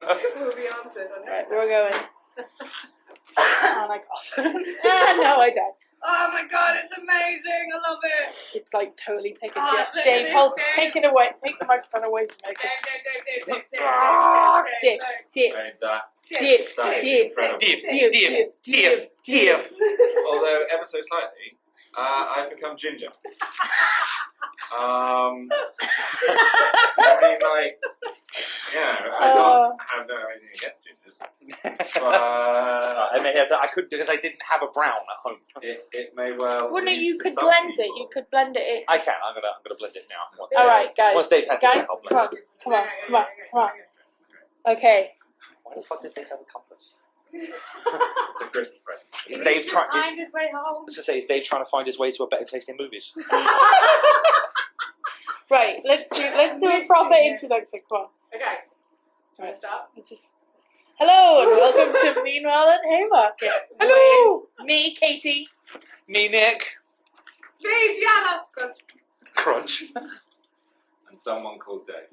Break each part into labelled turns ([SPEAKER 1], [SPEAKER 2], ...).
[SPEAKER 1] will be answered on
[SPEAKER 2] Right,
[SPEAKER 1] next
[SPEAKER 2] we're
[SPEAKER 1] time.
[SPEAKER 2] going. And I cough. No, I don't.
[SPEAKER 1] Oh my god, it's amazing! I love it!
[SPEAKER 2] It's like totally picking
[SPEAKER 1] Ah,
[SPEAKER 2] you up.
[SPEAKER 1] look,
[SPEAKER 2] Dave,
[SPEAKER 1] Dave,
[SPEAKER 2] hold,
[SPEAKER 1] Dave.
[SPEAKER 2] take it away. Take the microphone away from me.
[SPEAKER 1] Dave,
[SPEAKER 2] Dip, dip,
[SPEAKER 3] Dave,
[SPEAKER 2] dip,
[SPEAKER 3] Dave,
[SPEAKER 2] dip, dip,
[SPEAKER 3] Dave.
[SPEAKER 2] dip.
[SPEAKER 3] Although ever so slightly, I've become ginger. I mean, like, I have no idea against gingers, but
[SPEAKER 4] I couldn't because I didn't have a brown at home.
[SPEAKER 3] it may well.
[SPEAKER 2] Wouldn't it?
[SPEAKER 3] lead
[SPEAKER 2] You
[SPEAKER 3] to
[SPEAKER 2] could
[SPEAKER 3] some
[SPEAKER 2] blend it.
[SPEAKER 3] people.
[SPEAKER 2] You could blend it in.
[SPEAKER 4] I can. I'm gonna blend it now.
[SPEAKER 2] All right, guys.
[SPEAKER 4] Once Dave has it,
[SPEAKER 2] Guys,
[SPEAKER 4] I'll
[SPEAKER 2] come on,
[SPEAKER 4] blend it.
[SPEAKER 2] come on, come on, come on. Okay.
[SPEAKER 4] Why the fuck does Dave have a compass?
[SPEAKER 3] It's a Christmas present.
[SPEAKER 4] Is Dave trying?
[SPEAKER 1] Find his way home.
[SPEAKER 4] I was gonna say, is Dave trying to find his way to a better tasting movies?
[SPEAKER 2] Right. Let's do a proper introduction. Come on.
[SPEAKER 1] Okay. Try to start.
[SPEAKER 2] Hello and welcome to Meanwhile at Haymarket.
[SPEAKER 4] Hello.
[SPEAKER 2] With me, Katie.
[SPEAKER 4] Me, Nick.
[SPEAKER 1] Please, Yana!
[SPEAKER 4] Crunch.
[SPEAKER 3] And someone called Dave.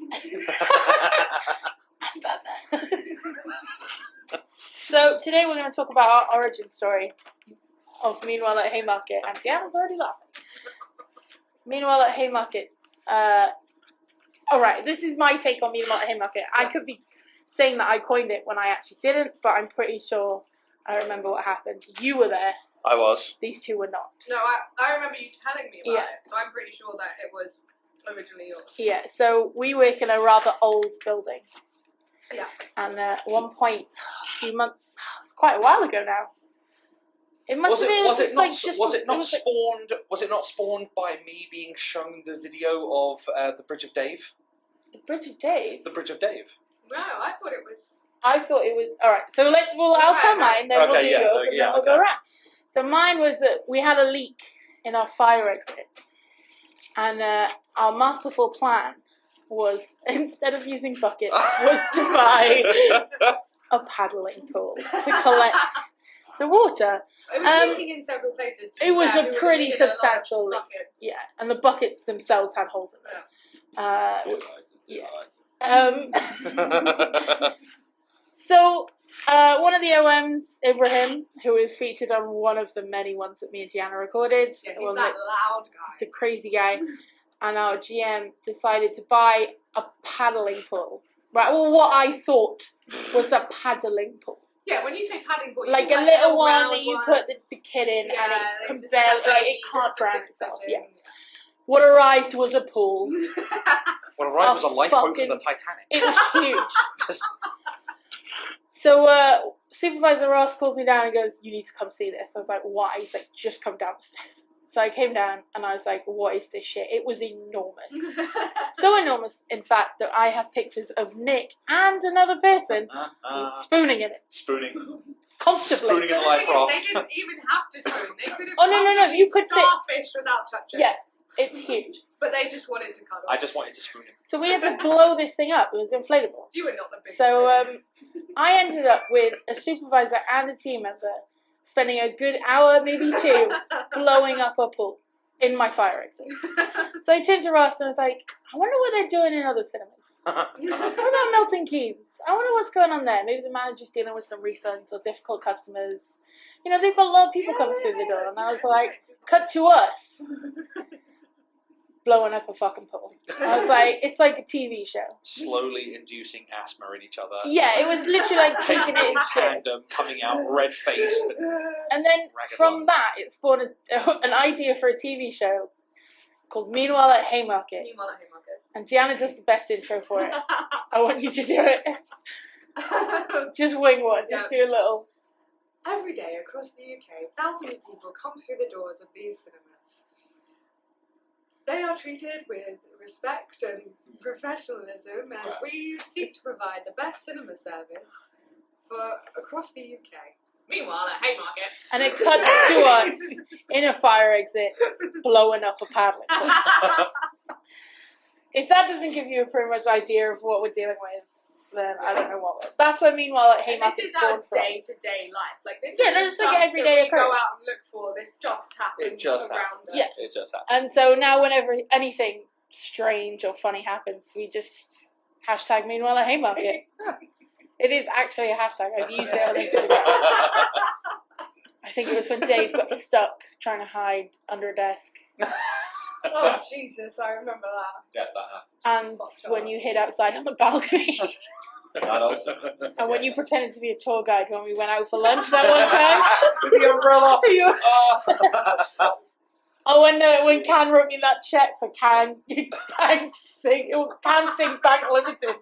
[SPEAKER 2] So today we're going to talk about our origin story of Meanwhile at Haymarket, and Deanna's already laughing. Meanwhile at Haymarket. Alright, this is my take on Meanwhile at Haymarket. I could be saying that I coined it when I actually didn't, but I'm pretty sure I remember what happened. You were there.
[SPEAKER 4] I was.
[SPEAKER 2] These two were not.
[SPEAKER 1] No, I remember you telling me about
[SPEAKER 2] Yeah.
[SPEAKER 1] it, so I'm pretty sure that it was originally yours.
[SPEAKER 2] Yeah, so we work in a rather old building.
[SPEAKER 1] Yeah.
[SPEAKER 2] And at one point, a few months, quite a while ago now. It must have been.
[SPEAKER 4] Was it not
[SPEAKER 2] just
[SPEAKER 4] spawned by me being shown the video of the Bridge of Dave?
[SPEAKER 2] the Bridge of Dave?
[SPEAKER 4] The Bridge of Dave.
[SPEAKER 1] No, I thought it was.
[SPEAKER 2] I thought it was alright. So I'll tell mine, then we'll do yours, and then we'll go around. So mine was that we had a leak in our fire exit, and our masterful plan was, instead of using buckets, was to buy a paddling pool to collect the water.
[SPEAKER 1] It was leaking in several places.
[SPEAKER 2] It was a
[SPEAKER 1] We were
[SPEAKER 2] pretty
[SPEAKER 1] leaking in a lot of
[SPEAKER 2] substantial leak.
[SPEAKER 1] buckets.
[SPEAKER 2] Yeah, and the buckets themselves had holes in them. So, one of the OMs, Ibrahim, who is featured on one of the many ones that me and Gianna recorded,
[SPEAKER 1] Yeah, he's that loud guy.
[SPEAKER 2] the crazy guy, and our GM decided to buy a paddling pool. Right, well, what I thought was a paddling pool.
[SPEAKER 1] Yeah, when you say paddling pool,
[SPEAKER 2] Like a little one that you put the kid in,
[SPEAKER 1] yeah,
[SPEAKER 2] and it can
[SPEAKER 1] just
[SPEAKER 2] barely,
[SPEAKER 1] have
[SPEAKER 2] it can't drown itself.
[SPEAKER 1] touching.
[SPEAKER 2] Yeah. What arrived was a pool.
[SPEAKER 4] What arrived was a lifeboat from
[SPEAKER 2] fucking-
[SPEAKER 4] the Titanic.
[SPEAKER 2] It was huge. So Supervisor Ross calls me down and goes, "You need to come see this." I was like, "Why?" He's like, "Just come down the stairs." So I came down and I was like, "What is this shit?" It was enormous. So enormous, in fact, that I have pictures of Nick and another person spooning in it.
[SPEAKER 4] Spooning.
[SPEAKER 2] Comfortably.
[SPEAKER 4] Spooning in
[SPEAKER 1] The
[SPEAKER 4] the life
[SPEAKER 1] thing is,
[SPEAKER 4] raft.
[SPEAKER 1] they didn't even have to spoon. They could have
[SPEAKER 2] Oh, no, you could fit-
[SPEAKER 1] starfish without touching.
[SPEAKER 2] Yeah, it's huge.
[SPEAKER 1] But they just wanted to cuddle.
[SPEAKER 4] I just wanted to spoon him.
[SPEAKER 2] So we had to blow this thing up. It was inflatable.
[SPEAKER 1] You were not the big
[SPEAKER 2] So I ended up with a supervisor and a team member spending a good hour, maybe two, blowing up a pool in my fire exit. So I turned to Ross and I was like, "I wonder what they're doing in other cinemas. What about Milton Keynes? I wonder what's going on there. Maybe the manager's dealing with some refunds or difficult customers. You know, they've got a lot of people coming through the door." And I was like, "Cut to us blowing up a fucking pool." I was like, it's like a TV show.
[SPEAKER 4] Slowly inducing asthma in each other.
[SPEAKER 2] Yeah, it was literally like taking it in
[SPEAKER 4] tandem,
[SPEAKER 2] shifts.
[SPEAKER 4] coming out red faced.
[SPEAKER 2] And then
[SPEAKER 4] Ragged
[SPEAKER 2] from
[SPEAKER 4] on.
[SPEAKER 2] that, it spawned an idea for a TV show called Meanwhile at Haymarket.
[SPEAKER 1] Meanwhile at Haymarket.
[SPEAKER 2] And Deanna does the best intro for it. I want you to do it. Just wing one. Just do a little.
[SPEAKER 1] Every day across the UK, thousands of people come through the doors of these cinemas. They are treated with respect and professionalism as we seek to provide the best cinema service for across the UK. Meanwhile, at Haymarket.
[SPEAKER 2] And it cuts to us in a fire exit blowing up a paddling pool. If that doesn't give you a pretty much idea of what we're dealing with, then I don't know what will. That's what Meanwhile at Haymarket
[SPEAKER 1] This is
[SPEAKER 2] born
[SPEAKER 1] our
[SPEAKER 2] from.
[SPEAKER 1] day-to-day life. Like this
[SPEAKER 2] Yeah,
[SPEAKER 1] is
[SPEAKER 2] this is
[SPEAKER 1] the
[SPEAKER 2] like
[SPEAKER 1] stuff
[SPEAKER 2] everyday
[SPEAKER 1] that we
[SPEAKER 2] occurrence.
[SPEAKER 1] go out and look for. This just happens
[SPEAKER 4] It just
[SPEAKER 1] around
[SPEAKER 4] happens.
[SPEAKER 1] us.
[SPEAKER 2] Yes.
[SPEAKER 4] It just happens.
[SPEAKER 2] And so now whenever anything strange or funny happens, we just hashtag Meanwhile at Haymarket. It is actually a hashtag. I've used it on Instagram. I think it was when Dave got stuck trying to hide under a desk.
[SPEAKER 1] Oh Jesus, I remember that.
[SPEAKER 3] Yeah, that happened.
[SPEAKER 2] And when you hid outside on the balcony.
[SPEAKER 3] That also.
[SPEAKER 2] And when you pretended to be a tour guide when we went out for lunch that one time.
[SPEAKER 4] With the umbrella.
[SPEAKER 2] Oh, when Can wrote me that check for Can Sing Bank Limited.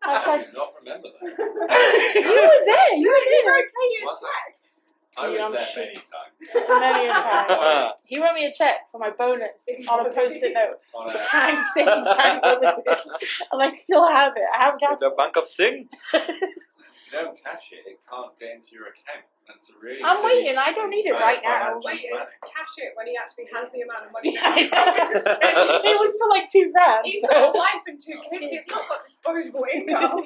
[SPEAKER 3] I do not remember that.
[SPEAKER 2] You were there. You were there.
[SPEAKER 3] Was I? I
[SPEAKER 2] Yeah,
[SPEAKER 3] was
[SPEAKER 2] I'm
[SPEAKER 3] there
[SPEAKER 2] sure.
[SPEAKER 3] many times.
[SPEAKER 2] Many a time. He wrote me a check for my bonus on a post-it note.
[SPEAKER 3] On
[SPEAKER 2] For
[SPEAKER 3] a-
[SPEAKER 2] Can Sing Bank Limited. And I still have it. I haven't cashed
[SPEAKER 4] The Bank of Sing.
[SPEAKER 3] If you don't cash it, it can't get into your account. That's a really.
[SPEAKER 2] I'm
[SPEAKER 3] silly-
[SPEAKER 2] waiting. I don't need it right now.
[SPEAKER 3] financial
[SPEAKER 1] Wait,
[SPEAKER 3] planning.
[SPEAKER 1] cash it when he actually has the amount of money.
[SPEAKER 2] I know. It was for like $2,000.
[SPEAKER 1] He's
[SPEAKER 2] So.
[SPEAKER 1] got a wife and 2 kids. It's not got disposable income.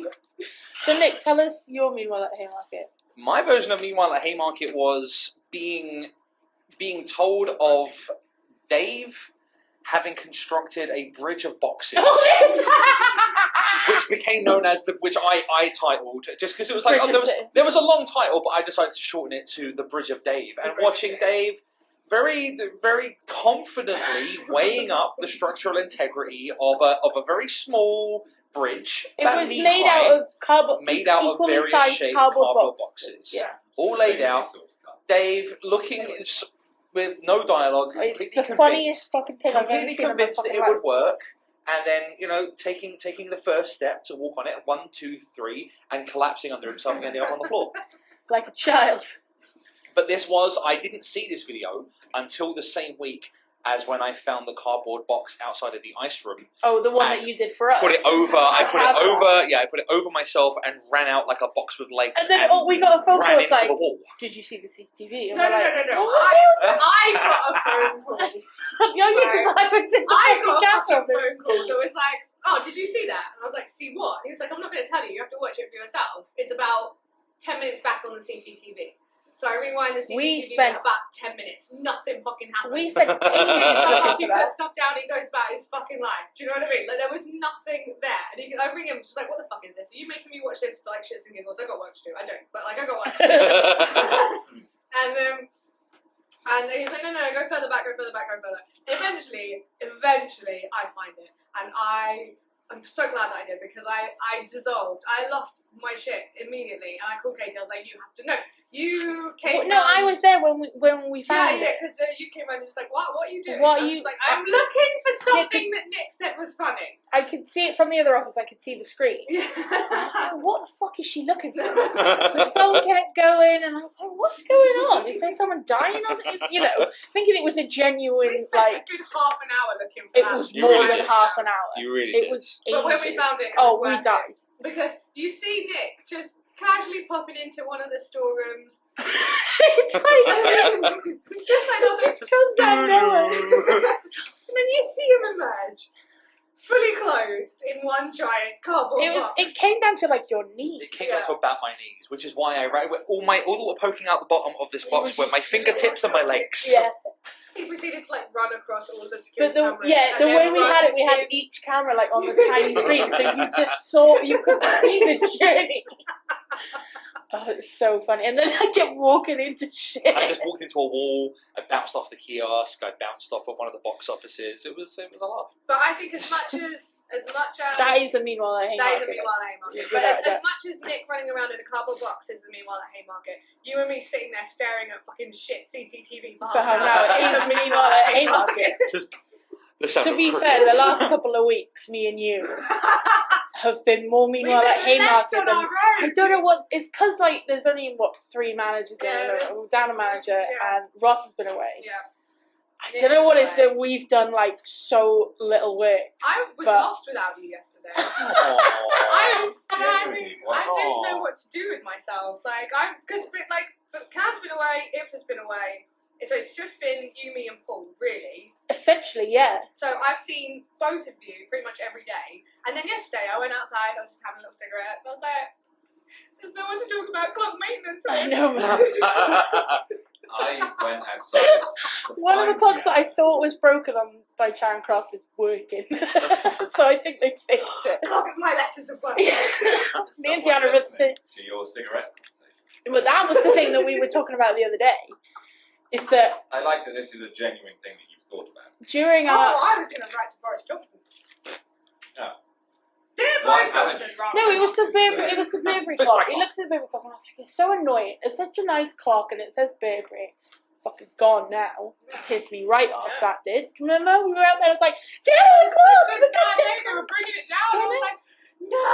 [SPEAKER 2] So Nick, tell us your meanwhile at Haymarket.
[SPEAKER 4] My version of Meanwhile at Haymarket was being told of Dave having constructed a bridge of boxes, which became known as which I titled just because it was like
[SPEAKER 2] Bridge of Dave.
[SPEAKER 4] there was a long title, but I decided to shorten it to the Bridge of Dave. And
[SPEAKER 1] Bridge of
[SPEAKER 4] watching Dave very confidently weighing up the structural integrity of a very small bridge.
[SPEAKER 2] It
[SPEAKER 4] that
[SPEAKER 2] was
[SPEAKER 4] knee
[SPEAKER 2] made
[SPEAKER 4] high,
[SPEAKER 2] out of cardboard,
[SPEAKER 4] made out of
[SPEAKER 2] equally
[SPEAKER 4] various
[SPEAKER 2] sized
[SPEAKER 4] shaped
[SPEAKER 2] cardboard
[SPEAKER 4] boxes.
[SPEAKER 2] Yeah.
[SPEAKER 4] All laid out. Dave looking with no dialogue,
[SPEAKER 2] It's
[SPEAKER 4] completely
[SPEAKER 2] the funniest
[SPEAKER 4] convinced,
[SPEAKER 2] fucking thing I've ever
[SPEAKER 4] completely
[SPEAKER 2] seen in my
[SPEAKER 4] convinced that
[SPEAKER 2] fucking
[SPEAKER 4] it
[SPEAKER 2] life.
[SPEAKER 4] would work, and then taking the first step to walk on it, 1, 2, 3, and collapsing under himself and ending up on the floor.
[SPEAKER 2] Like a child.
[SPEAKER 4] But I didn't see this video until the same week as when I found the cardboard box outside of the ice room.
[SPEAKER 2] Oh, the one
[SPEAKER 4] And
[SPEAKER 2] that you did for us.
[SPEAKER 4] I put it over myself and ran out like a box with legs.
[SPEAKER 2] And then we got a phone call.
[SPEAKER 4] ran
[SPEAKER 2] It's
[SPEAKER 4] into
[SPEAKER 2] like,
[SPEAKER 4] the wall.
[SPEAKER 2] did you see the CCTV? And
[SPEAKER 1] No.
[SPEAKER 2] we're like,
[SPEAKER 1] I got a phone call.
[SPEAKER 2] I was in the
[SPEAKER 1] I got a
[SPEAKER 2] fucking
[SPEAKER 1] fucking
[SPEAKER 2] office.
[SPEAKER 1] phone call that was like, oh, did you see that? And I was like, see what? He was like, I'm not going to tell you. You have to watch it for yourself. It's about 10 minutes back on the CCTV. So I rewind the CCTV about 10 minutes. Nothing fucking happened.
[SPEAKER 2] We spent ages looking
[SPEAKER 1] He
[SPEAKER 2] for
[SPEAKER 1] puts
[SPEAKER 2] that.
[SPEAKER 1] stuff down, he goes about his fucking life. Do you know what I mean? Like, there was nothing there. And I ring him, just like, what the fuck is this? Are you making me watch this for like shits and giggles? I got work to do. I don't, but like, I got work to do. And he's like, no, go further back. Eventually, I find it. And I'm so glad that I did, because I dissolved. I lost my shit immediately. And I called Katie, I was like, you have to know. You came
[SPEAKER 2] No, I was there when we found
[SPEAKER 1] yeah,
[SPEAKER 2] it.
[SPEAKER 1] because you came over and just like, what are you doing?
[SPEAKER 2] What
[SPEAKER 1] I
[SPEAKER 2] are
[SPEAKER 1] was
[SPEAKER 2] you-
[SPEAKER 1] just like, I'm looking for something that Nick said was funny.
[SPEAKER 2] I could see it from the other office. I could see the screen.
[SPEAKER 1] Yeah.
[SPEAKER 2] And I was like, what the fuck is she looking for? The phone kept going, and I was like, what's going on? Is there someone dying on it? You know, thinking it was a genuine,
[SPEAKER 1] We spent
[SPEAKER 2] like,
[SPEAKER 1] a good half an hour looking for
[SPEAKER 2] it
[SPEAKER 1] that.
[SPEAKER 2] was
[SPEAKER 4] You
[SPEAKER 2] more
[SPEAKER 4] really
[SPEAKER 2] than
[SPEAKER 4] did.
[SPEAKER 2] half an hour.
[SPEAKER 4] You really
[SPEAKER 2] It
[SPEAKER 4] did.
[SPEAKER 2] was
[SPEAKER 1] But when we
[SPEAKER 2] ages.
[SPEAKER 1] found it,
[SPEAKER 2] Oh,
[SPEAKER 1] was
[SPEAKER 2] we
[SPEAKER 1] worth
[SPEAKER 2] died.
[SPEAKER 1] it. Because you see Nick just casually popping into one of the storerooms.
[SPEAKER 2] It's like,
[SPEAKER 1] Just like
[SPEAKER 2] it just comes out of nowhere.
[SPEAKER 1] and then you see him emerge, fully clothed in one giant cardboard box.
[SPEAKER 2] It came down to like your knees.
[SPEAKER 4] It came down to about my knees, which is why I ran all that were poking out the bottom of this box were my fingertips and my legs.
[SPEAKER 2] Yeah,
[SPEAKER 1] He proceeded to like run across all the
[SPEAKER 2] but
[SPEAKER 1] security cameras.
[SPEAKER 2] the
[SPEAKER 1] and
[SPEAKER 2] way
[SPEAKER 1] then
[SPEAKER 2] we
[SPEAKER 1] run
[SPEAKER 2] had it, we had
[SPEAKER 1] in.
[SPEAKER 2] each camera like on the tiny screen, so you could see the journey. Oh, it's so funny. And then I kept walking into shit.
[SPEAKER 4] I just walked into a wall. I bounced off the kiosk. I bounced off of one of the box offices. It was a laugh.
[SPEAKER 1] But I think as much as
[SPEAKER 2] That is a meanwhile at
[SPEAKER 1] that is
[SPEAKER 2] Haymarket.
[SPEAKER 1] a meanwhile at Haymarket.
[SPEAKER 2] Yeah,
[SPEAKER 1] But
[SPEAKER 2] without
[SPEAKER 1] as much as Nick running around in a cardboard box is the meanwhile at Haymarket, you and me sitting there staring at fucking shit CCTV
[SPEAKER 2] For half an hour, it is a meanwhile at Haymarket.
[SPEAKER 4] Just the sound
[SPEAKER 2] To
[SPEAKER 4] of
[SPEAKER 2] be fair,
[SPEAKER 4] crickets.
[SPEAKER 2] the last couple of weeks, me and you have been more meanwhile at
[SPEAKER 1] We've been left
[SPEAKER 2] Haymarket
[SPEAKER 1] on
[SPEAKER 2] than.
[SPEAKER 1] our own.
[SPEAKER 2] I don't know what. It's because like there's only 3 managers there.
[SPEAKER 1] Yeah,
[SPEAKER 2] We're down a manager,
[SPEAKER 1] yeah.
[SPEAKER 2] and Ross has been away.
[SPEAKER 1] Yeah.
[SPEAKER 2] I don't know what it's been. We've done like so little work.
[SPEAKER 1] I was
[SPEAKER 2] But-
[SPEAKER 1] lost without you yesterday.
[SPEAKER 4] Aww.
[SPEAKER 1] I was
[SPEAKER 3] Genuinely,
[SPEAKER 1] I didn't
[SPEAKER 4] Aw.
[SPEAKER 1] know what to do with myself. Like but Cam's been away, Ibs has been away. So it's just been you, me, and Paul, really.
[SPEAKER 2] Essentially, yeah.
[SPEAKER 1] So I've seen both of you pretty much every day. And then yesterday I went outside, I was just having a little cigarette, and I was like, there's no one to talk about clock maintenance with.
[SPEAKER 2] I know, man.
[SPEAKER 3] I went outside to
[SPEAKER 2] One of the
[SPEAKER 3] find
[SPEAKER 2] clocks that I
[SPEAKER 3] Gianna.
[SPEAKER 2] thought was broken on by Charing Cross is working. So I think they fixed it.
[SPEAKER 1] Look at my letters of work.
[SPEAKER 2] Me
[SPEAKER 3] Someone
[SPEAKER 2] and Gianna
[SPEAKER 3] listening to your cigarette conversation.
[SPEAKER 2] But that was the thing that we were talking about the other day. Is that
[SPEAKER 3] I like that this is a genuine thing that you've thought about.
[SPEAKER 2] during
[SPEAKER 1] Oh,
[SPEAKER 2] our
[SPEAKER 1] I was going to write to Boris Johnson.
[SPEAKER 3] Oh.
[SPEAKER 1] Dear
[SPEAKER 3] Why
[SPEAKER 1] Boris
[SPEAKER 3] haven't
[SPEAKER 1] Johnson,
[SPEAKER 3] you?
[SPEAKER 1] rather.
[SPEAKER 2] no, it was the Burberry
[SPEAKER 4] Fixed
[SPEAKER 2] clock.
[SPEAKER 4] my
[SPEAKER 2] It looks at the Burberry clock and I was like, it's so annoying. It's such a nice clock and it says Burberry. Fucking gone now. Pissed me right off.
[SPEAKER 1] Yeah.
[SPEAKER 2] That did. Remember we were out there? It's like,
[SPEAKER 1] It
[SPEAKER 2] Gianna,
[SPEAKER 1] was
[SPEAKER 2] clock,
[SPEAKER 1] such
[SPEAKER 2] it's
[SPEAKER 1] a
[SPEAKER 2] a
[SPEAKER 1] sad
[SPEAKER 2] good
[SPEAKER 1] day.
[SPEAKER 2] day.
[SPEAKER 1] They were bringing it down. I was like, no.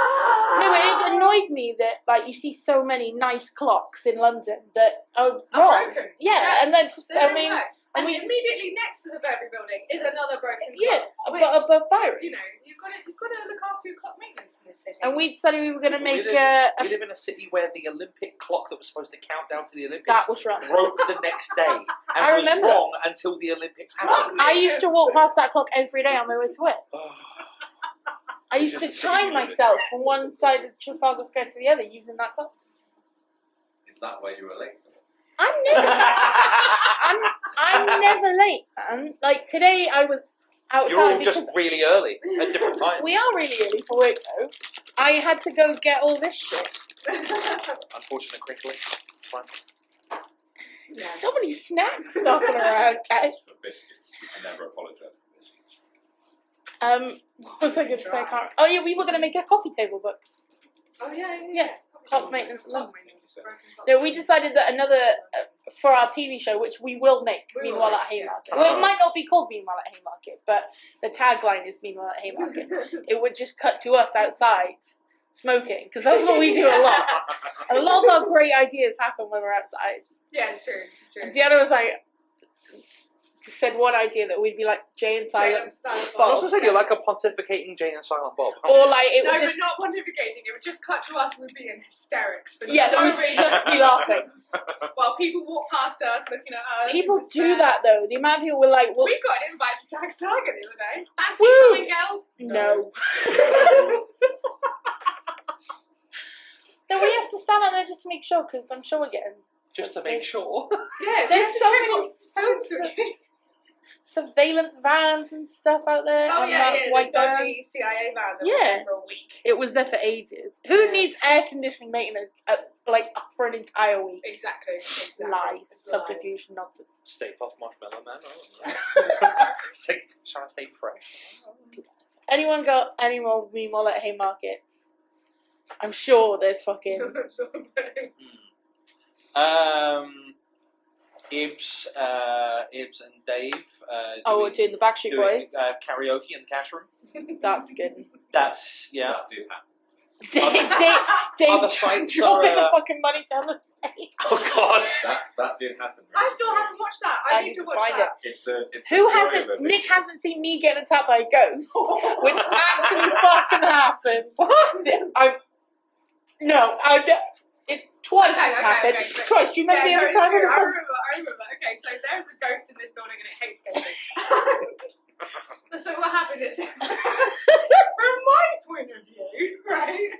[SPEAKER 2] No, it annoyed me that like you see so many nice clocks in London that are
[SPEAKER 1] Are
[SPEAKER 2] wrong.
[SPEAKER 1] broken.
[SPEAKER 2] Yeah, and then just,
[SPEAKER 1] They
[SPEAKER 2] I
[SPEAKER 1] don't
[SPEAKER 2] mean,
[SPEAKER 1] work. And
[SPEAKER 2] we-
[SPEAKER 1] immediately next to the Burberry building is another broken
[SPEAKER 2] yeah,
[SPEAKER 1] clock.
[SPEAKER 2] but above fire.
[SPEAKER 1] You know, you've got to look after your clock maintenance in this city.
[SPEAKER 2] And we decided we were going to make
[SPEAKER 4] we live in a city where the Olympic clock that was supposed to count down to the Olympics
[SPEAKER 2] that was wrong.
[SPEAKER 4] broke the next day and
[SPEAKER 2] I
[SPEAKER 4] was
[SPEAKER 2] remember.
[SPEAKER 4] wrong until the Olympics happened.
[SPEAKER 2] I used to walk past that clock every day on my way to work.
[SPEAKER 4] Oh,
[SPEAKER 2] I
[SPEAKER 3] It's
[SPEAKER 2] used to
[SPEAKER 3] just a city
[SPEAKER 2] time
[SPEAKER 3] you live in.
[SPEAKER 2] myself from one side of Trafalgar Square to the other using that clock.
[SPEAKER 3] Is that why you were late?
[SPEAKER 2] I'm never, I'm never late, man. Like today, I was outside.
[SPEAKER 4] you're all
[SPEAKER 2] because
[SPEAKER 4] just really early at different times.
[SPEAKER 2] we are really early for work though. I had to go get all this shit.
[SPEAKER 4] Unfortunate crinkling. Fine.
[SPEAKER 2] There's so many snacks knocking around, guys.
[SPEAKER 3] For biscuits. You can never apologise for biscuits.
[SPEAKER 2] What was I going to say? I can't. Oh yeah, we were going to make a coffee table book.
[SPEAKER 1] Oh yeah.
[SPEAKER 2] Yeah, clock maintenance alone.
[SPEAKER 1] Clock maintenance, broken clock
[SPEAKER 2] No, we
[SPEAKER 1] maintenance.
[SPEAKER 2] decided that another for our TV show, which we will make,
[SPEAKER 1] We will
[SPEAKER 2] Meanwhile at
[SPEAKER 1] make, yeah.
[SPEAKER 2] Haymarket. Well, it might not be called Meanwhile at Haymarket, but the tagline is Meanwhile at Haymarket. It would just cut to us outside smoking, because that's what we do a lot. A lot of our great ideas happen when we're outside.
[SPEAKER 1] Yeah, it's true. It's true.
[SPEAKER 2] And Deanna was like, said one idea that we'd be like Jay and Silent,
[SPEAKER 1] Silent
[SPEAKER 4] I
[SPEAKER 2] Bob.
[SPEAKER 4] was going to say, you're like a pontificating Jay and Silent Bob.
[SPEAKER 2] or like it
[SPEAKER 1] No,
[SPEAKER 2] would
[SPEAKER 1] but
[SPEAKER 2] just
[SPEAKER 1] not pontificating. It would just cut to us. We'd be in hysterics. For
[SPEAKER 2] yeah,
[SPEAKER 1] no
[SPEAKER 2] they would
[SPEAKER 1] reason.
[SPEAKER 2] just be laughing.
[SPEAKER 1] While people walk past us, looking at us.
[SPEAKER 2] People
[SPEAKER 1] in
[SPEAKER 2] do
[SPEAKER 1] despair.
[SPEAKER 2] that though. The amount of people were like, well,
[SPEAKER 1] We got an invite to Tiger the other day. Fancy
[SPEAKER 2] Woo!
[SPEAKER 1] coming, girls?
[SPEAKER 2] no. No, we have to stand out there just to make sure, because I'm sure we're getting
[SPEAKER 4] Just to make sure.
[SPEAKER 1] Yeah,
[SPEAKER 2] There's so many
[SPEAKER 1] phones.
[SPEAKER 2] surveillance vans and stuff out there.
[SPEAKER 1] Oh
[SPEAKER 2] on
[SPEAKER 1] yeah,
[SPEAKER 2] that
[SPEAKER 1] yeah,
[SPEAKER 2] white
[SPEAKER 1] the
[SPEAKER 2] van.
[SPEAKER 1] dodgy CIA van that was
[SPEAKER 2] Yeah.
[SPEAKER 1] there for a week.
[SPEAKER 2] It was there for ages. Who
[SPEAKER 1] Yeah.
[SPEAKER 2] needs air conditioning maintenance for an entire week?
[SPEAKER 1] Exactly.
[SPEAKER 2] Lies,
[SPEAKER 1] It's
[SPEAKER 2] subterfuge, nonsense.
[SPEAKER 4] Stay Puft Marshmallow Man. I don't know. It's like, trying to stay fresh.
[SPEAKER 2] Anyone got any more Meanwhile at Haymarket? I'm sure there's fucking.
[SPEAKER 4] Ibs and Dave.
[SPEAKER 2] Oh, we're doing the Backstreet
[SPEAKER 4] doing
[SPEAKER 2] Boys.
[SPEAKER 4] karaoke in the cash room.
[SPEAKER 2] That's good.
[SPEAKER 4] That's yeah.
[SPEAKER 3] That did happen.
[SPEAKER 2] Dave
[SPEAKER 4] Other sites
[SPEAKER 2] dropping
[SPEAKER 4] are,
[SPEAKER 2] the fucking money down the safe.
[SPEAKER 4] Oh God.
[SPEAKER 3] That did happen.
[SPEAKER 1] I still haven't watched that. I need to watch
[SPEAKER 2] find
[SPEAKER 1] that.
[SPEAKER 3] It's a
[SPEAKER 2] Who
[SPEAKER 3] joy
[SPEAKER 2] hasn't?
[SPEAKER 3] of a
[SPEAKER 2] Nick
[SPEAKER 3] video.
[SPEAKER 2] hasn't seen me getting attacked by a ghost, which actually fucking happened. It twice
[SPEAKER 1] Okay,
[SPEAKER 2] has happened.
[SPEAKER 1] okay, okay.
[SPEAKER 2] Twice. Do you remember
[SPEAKER 1] Yeah,
[SPEAKER 2] the other
[SPEAKER 1] no,
[SPEAKER 2] time?
[SPEAKER 1] it's true. I remember. Okay, so there's a ghost in this building and it hates ghosting. So what happened is, from my point of view, right,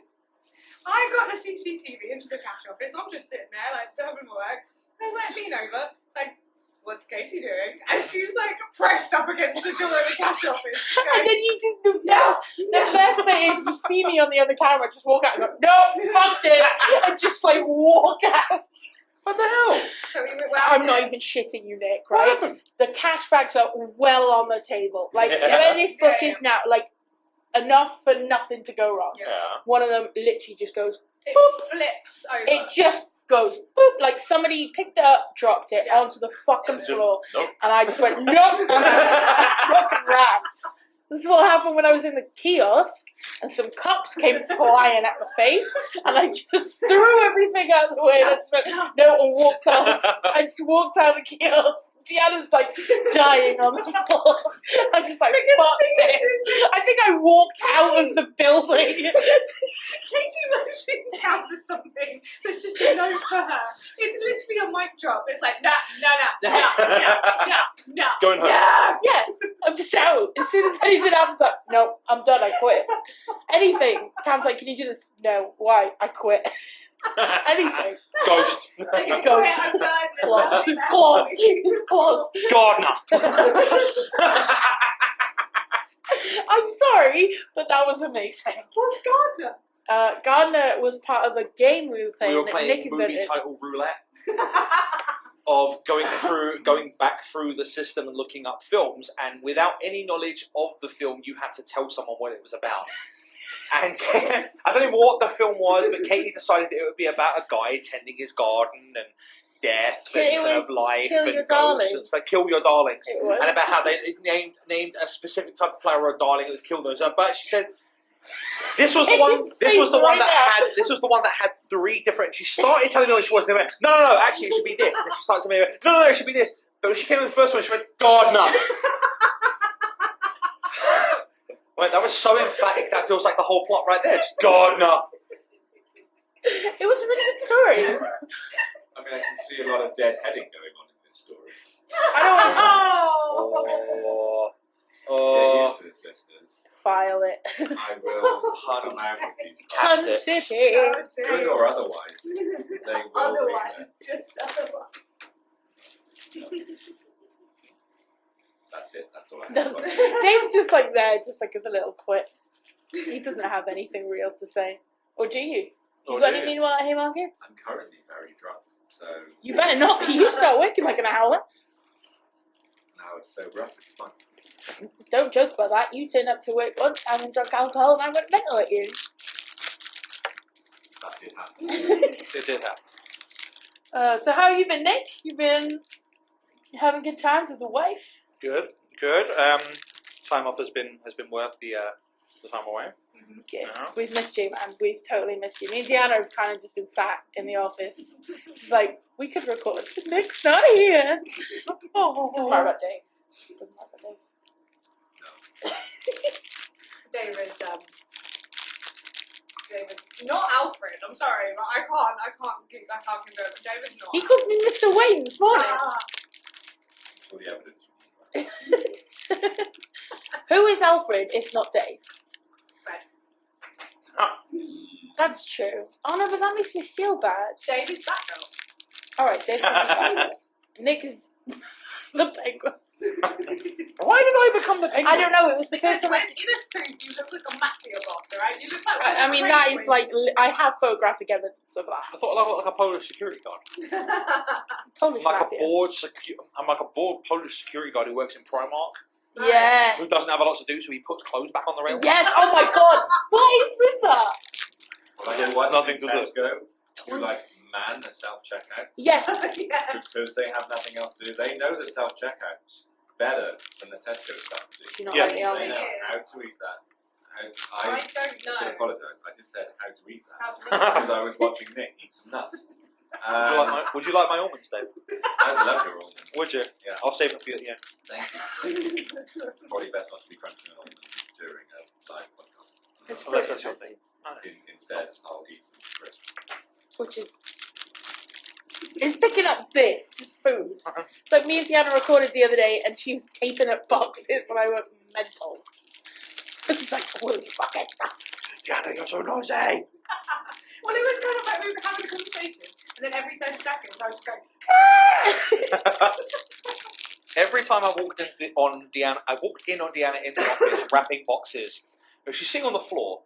[SPEAKER 1] I got the CCTV into the cash office. I'm just sitting there, like, doing my work. I was like, lean over, like, what's Katie doing? And she's like pressed up against the door of the cash office.
[SPEAKER 2] And then you just do the best bit is you see me on the other camera, just walk out and go, no, fuck it, and just like walk out.
[SPEAKER 4] What the hell?
[SPEAKER 1] So we went,
[SPEAKER 2] I'm not even shitting you, Nick,
[SPEAKER 4] What
[SPEAKER 2] right?
[SPEAKER 4] happened?
[SPEAKER 2] The cash bags are well on the table. Like,
[SPEAKER 4] Yeah.
[SPEAKER 2] where this book
[SPEAKER 1] Yeah,
[SPEAKER 2] is now, like, enough for nothing to go wrong.
[SPEAKER 1] Yeah.
[SPEAKER 2] One of them literally just goes,
[SPEAKER 1] It flips over.
[SPEAKER 2] it just goes, boop, like somebody picked it up, dropped it
[SPEAKER 1] Yeah.
[SPEAKER 2] onto the fucking
[SPEAKER 3] Just-
[SPEAKER 2] floor,
[SPEAKER 3] Nope.
[SPEAKER 2] and I just went, nope, and I fucking ran. This is what happened when I was in the kiosk, and some cops came flying at my face, and I just threw everything out of the way, and I just went, no, and walked off. I just walked out of the kiosk. Deanna's like dying on the floor. I'm just like, fuck this. I think I walked out of the building.
[SPEAKER 1] Katie motion encounters something that's just a note for her. It's literally a mic drop. It's like, nah.
[SPEAKER 4] Going home.
[SPEAKER 2] Yeah, I'm just out. As soon as anything happens, like, no, I'm done, I quit. Anything. Cam's like, can you do this? No. Why? I quit. Anything.
[SPEAKER 4] Ghost.
[SPEAKER 2] Claws. Claws. His claws.
[SPEAKER 4] Gardener.
[SPEAKER 2] I'm sorry, but that was amazing.
[SPEAKER 1] What's Gardner?
[SPEAKER 2] Gardner was part of a game we were playing.
[SPEAKER 4] We were
[SPEAKER 2] that
[SPEAKER 4] playing
[SPEAKER 2] Nick
[SPEAKER 4] movie
[SPEAKER 2] invented.
[SPEAKER 4] title roulette of going back through the system and looking up films, and without any knowledge of the film, you had to tell someone what it was about. And I don't know what the film was, but Katie decided it would be about a guy tending his garden and death
[SPEAKER 2] It
[SPEAKER 4] and kind
[SPEAKER 2] was
[SPEAKER 4] of life
[SPEAKER 2] Kill
[SPEAKER 4] and
[SPEAKER 2] Your
[SPEAKER 4] ghosts.
[SPEAKER 2] Darlings.
[SPEAKER 4] It's like Kill Your Darlings.
[SPEAKER 2] It was.
[SPEAKER 4] And about how they named a specific type of flower a darling. It was Kill Those. But she said this was the one. This was the one that had. This was the one that had 3 different. She started telling me what she was. They went, no. Actually, it should be this. And she started telling me, no, it should be this. But when she came with the first one, she went, Gardener. Wait, that was so emphatic. That feels like the whole plot right there. Just Gardener.
[SPEAKER 2] It was a really good story.
[SPEAKER 3] I mean, I can see a lot of deadheading going on in this story.
[SPEAKER 2] I don't
[SPEAKER 1] Oh.
[SPEAKER 3] Get used to this, listeners.
[SPEAKER 2] file it.
[SPEAKER 3] I will pun them out with these
[SPEAKER 2] Pun
[SPEAKER 3] puns.
[SPEAKER 2] City.
[SPEAKER 3] Good or otherwise. They will
[SPEAKER 1] Otherwise,
[SPEAKER 3] be there.
[SPEAKER 1] just otherwise.
[SPEAKER 3] That's it. That's all I
[SPEAKER 2] No,
[SPEAKER 3] have.
[SPEAKER 2] Dave's just like there, just like as a little quip. He doesn't have anything real to say. Or do you? You
[SPEAKER 3] Or
[SPEAKER 2] got
[SPEAKER 3] do
[SPEAKER 2] any
[SPEAKER 3] you?
[SPEAKER 2] meanwhile at Haymarket?
[SPEAKER 3] I'm currently very drunk, so
[SPEAKER 2] You better not be. You start working like an hour.
[SPEAKER 3] now it's sober up. It's fun.
[SPEAKER 2] Don't joke about that. You turned up to work once having drunk alcohol and I went mental at you.
[SPEAKER 3] That did happen.
[SPEAKER 4] It did happen.
[SPEAKER 2] So how have you been, Nick? You been having good times with the wife?
[SPEAKER 4] Good. Time off has been worth the time away.
[SPEAKER 2] Okay.
[SPEAKER 4] Yeah.
[SPEAKER 2] We've missed you, man. We've totally missed you. Me and Deanna have kind of just been sat in the office. It's like, we could record. Nick's not here. Doesn't matter about Dave. Doesn't matter about Dave.
[SPEAKER 1] David, not Alfred. I'm sorry, but I can't convert him. David's not.
[SPEAKER 2] He called me Mr. Wayne this morning.
[SPEAKER 3] All the evidence.
[SPEAKER 2] Who is Alfred if not Dave?
[SPEAKER 1] Fred.
[SPEAKER 2] That's true. Oh no, but that makes me feel bad.
[SPEAKER 1] David's Batgirl.
[SPEAKER 2] Alright, Dave's the penguin. Nick is the penguin.
[SPEAKER 4] Why did I become the penguin?
[SPEAKER 2] I don't know, it was the
[SPEAKER 1] Because
[SPEAKER 2] first time
[SPEAKER 1] when in a suit, you look like a mafia boss, alright? You look like one of
[SPEAKER 2] I
[SPEAKER 1] the
[SPEAKER 2] mean, that is
[SPEAKER 1] penguins.
[SPEAKER 2] like, I have photographic evidence of that.
[SPEAKER 4] I thought I looked like a Polish security guard.
[SPEAKER 2] Polish
[SPEAKER 4] I'm like
[SPEAKER 2] mafia.
[SPEAKER 4] I'm like a bored Polish security guard who works in Primark,
[SPEAKER 2] Yeah.
[SPEAKER 4] who doesn't have a lot to do, so he puts clothes back on the rail.
[SPEAKER 2] Yes, oh my god. What is with that?
[SPEAKER 3] Well, I did one
[SPEAKER 4] Nothing
[SPEAKER 3] thing
[SPEAKER 4] to do.
[SPEAKER 3] Tesco who like man the self-checkout
[SPEAKER 2] Yeah.
[SPEAKER 1] Yeah.
[SPEAKER 3] because they have nothing else to do. They know the self-checkouts better than the Tesco staff do.
[SPEAKER 2] Do you not
[SPEAKER 4] Yeah.
[SPEAKER 2] like the
[SPEAKER 3] They
[SPEAKER 2] Aldi?
[SPEAKER 3] know how to eat that.
[SPEAKER 1] I
[SPEAKER 3] I
[SPEAKER 1] don't
[SPEAKER 3] should
[SPEAKER 1] know.
[SPEAKER 3] apologise. I just said how to eat that
[SPEAKER 1] How to eat
[SPEAKER 3] because I was watching Nick eat some nuts.
[SPEAKER 4] Would you like my almonds, Dave?
[SPEAKER 3] I love your almonds.
[SPEAKER 4] Would you?
[SPEAKER 3] Yeah.
[SPEAKER 4] I'll save them for you at the end.
[SPEAKER 3] Thank you. Probably best not to be crunching an almond during a live podcast.
[SPEAKER 2] It's
[SPEAKER 4] Unless
[SPEAKER 2] fruit,
[SPEAKER 4] that's your
[SPEAKER 2] I think.
[SPEAKER 3] Instead, I'll eat some crisps.
[SPEAKER 2] Which is... It's picking up this food.
[SPEAKER 4] Uh-huh.
[SPEAKER 2] It's like me and Deanna recorded the other day and she was taping up boxes and I went mental. It's just like, holy fucking stuff.
[SPEAKER 4] Diana, you're so nosy.
[SPEAKER 1] Well, it was kind of like we were having a conversation, and then every 30 seconds I was just going,
[SPEAKER 4] Every time I walked in on Deanna in the office wrapping boxes. She's sitting on the floor,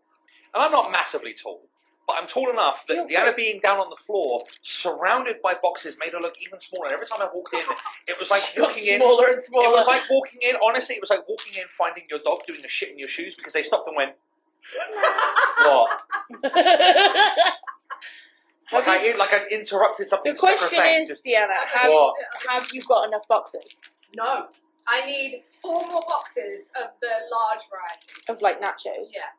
[SPEAKER 4] and I'm not massively tall, but I'm tall enough that Deanna being down on the floor, surrounded by boxes, made her look even smaller. And every time I walked in, it was like
[SPEAKER 2] She got
[SPEAKER 4] walking in.
[SPEAKER 2] smaller and smaller.
[SPEAKER 4] It was like walking in. Honestly, it was like walking in, finding your dog doing a shit in your shoes because they stopped and went, "What?" Like I interrupted something.
[SPEAKER 2] The question
[SPEAKER 4] sacrosanct,
[SPEAKER 2] is, Deanna,
[SPEAKER 4] What?
[SPEAKER 2] have you got enough boxes
[SPEAKER 1] no, I need 4 more boxes of the large variety.
[SPEAKER 2] of like nachos?
[SPEAKER 1] Yeah,